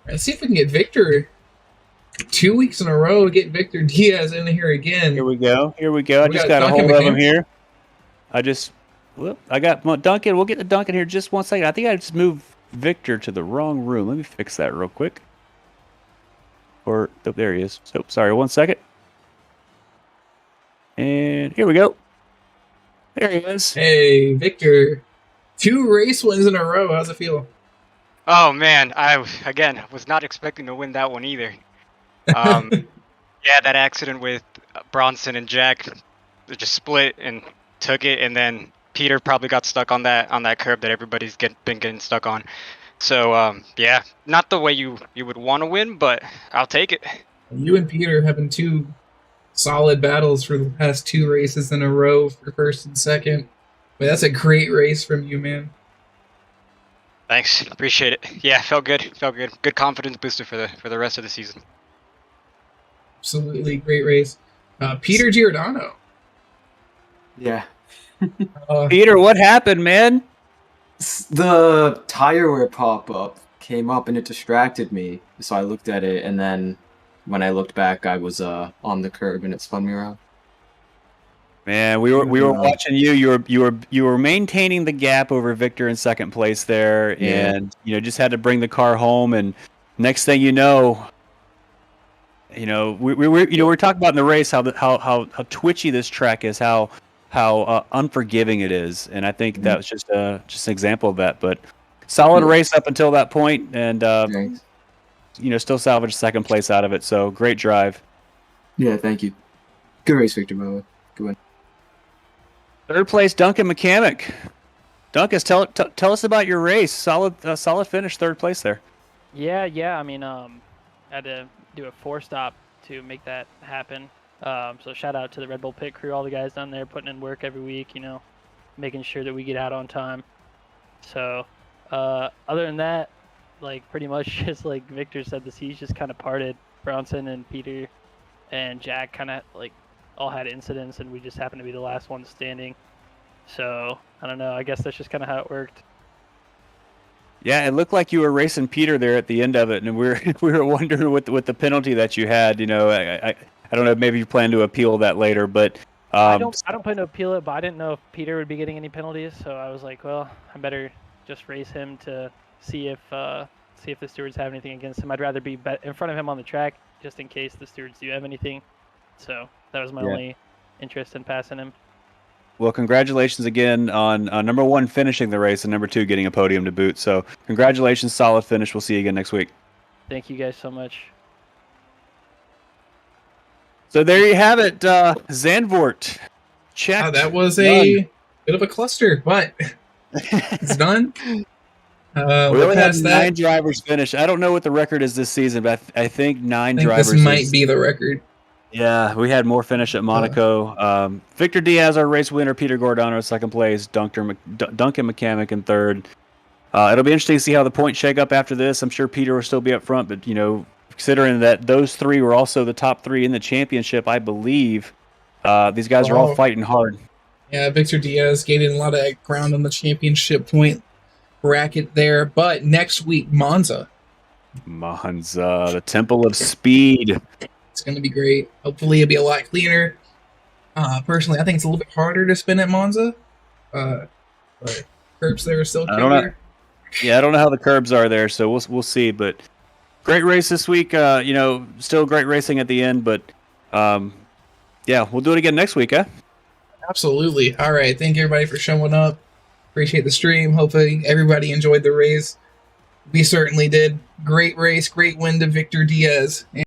Let's see if we can get Victor 2 weeks in a row, get Victor Diaz in here again. Here we go. I just got a Duncan hold of him McCamick. here. I got Duncan. We'll get to Duncan here just 1 second. I think I just moved Victor to the wrong room. Let me fix that real quick. Oh, there he is. So sorry, 1 second. And here we go. There he is. Hey, Victor. 2 race wins in a row. How's it feel? Oh man, I was not expecting to win that one either. Yeah, that accident with Bronson and Jack, they just split and took it, and then Peter probably got stuck on that curb that everybody's been getting stuck on. So yeah, not the way you would want to win, but I'll take it. You and Peter having 2 solid battles for the past 2 races in a row for 1st and 2nd. But that's a great race from you, man. Thanks, appreciate it. Yeah, felt good. Good confidence booster for the rest of the season. Absolutely great race. Peter Giordano. Yeah. Peter, what happened, man? The tire wear pop-up came up and it distracted me. So I looked at it, and then when I looked back, I was on the curb and it spun me around. Man, we were watching you. You were maintaining the gap over Victor in 2nd place there, Yeah. and just had to bring the car home. And next thing you know, we're talking about in the race how twitchy this track is, how unforgiving it is, and I think that was just an example of that. But solid race up until that point, and Thanks. still salvaged 2nd place out of it. So great drive. Yeah, thank you. Good race, Victor, by the way. Good win. 3rd place, Duncan McCamick. Duncan, tell us about your race. Solid finish, 3rd place there. Yeah. I mean, had to do a 4-stop to make that happen. So shout out to the Red Bull pit crew, all the guys down there putting in work every week, making sure that we get out on time. So other than that, like pretty much just like Victor said, the seas just kind of parted. Bronson and Peter and Jack kind of like all had incidents, and we just happened to be the last one standing. So I don't know. I guess that's just kind of how it worked. Yeah, it looked like you were racing Peter there at the end of it, and we were wondering with the penalty that you had. I don't know. Maybe you plan to appeal that later, but I don't plan to appeal it, but I didn't know if Peter would be getting any penalties, so I was like, well, I better just race him to see if the stewards have anything against him. I'd rather be in front of him on the track just in case the stewards do have anything. So that was my only interest in passing him. Well, congratulations again on number 1 finishing the race and number 2 getting a podium to boot. So congratulations, solid finish. We'll see you again next week. Thank you guys so much. So there you have it, Zandvoort. Check. Wow, that was a bit of a cluster, but it's done. We only had past 9 drivers finish. I don't know what the record is this season, but I think 9 I think drivers. this might be the record. Yeah, we had more finish at Monaco. Victor Diaz, our race winner. Peter Giordano, second place. Duncan McCamick in third. It'll be interesting to see how the points shake up after this. I'm sure Peter will still be up front, but considering that those 3 were also the top 3 in the championship, I believe these guys are all fighting hard. Yeah, Victor Diaz gaining a lot of ground on the championship point bracket there. But next week, Monza. The Temple of Speed. It's going to be great. Hopefully, it'll be a lot cleaner. Personally, I think it's a little bit harder to spin at Monza. But curbs there are still clear. Yeah, I don't know how the curbs are there, so we'll see. But great race this week. Still great racing at the end. But yeah, we'll do it again next week, huh? Absolutely. All right. Thank you, everybody, for showing up. Appreciate the stream. Hopefully, everybody enjoyed the race. We certainly did. Great race. Great win to Victor Diaz.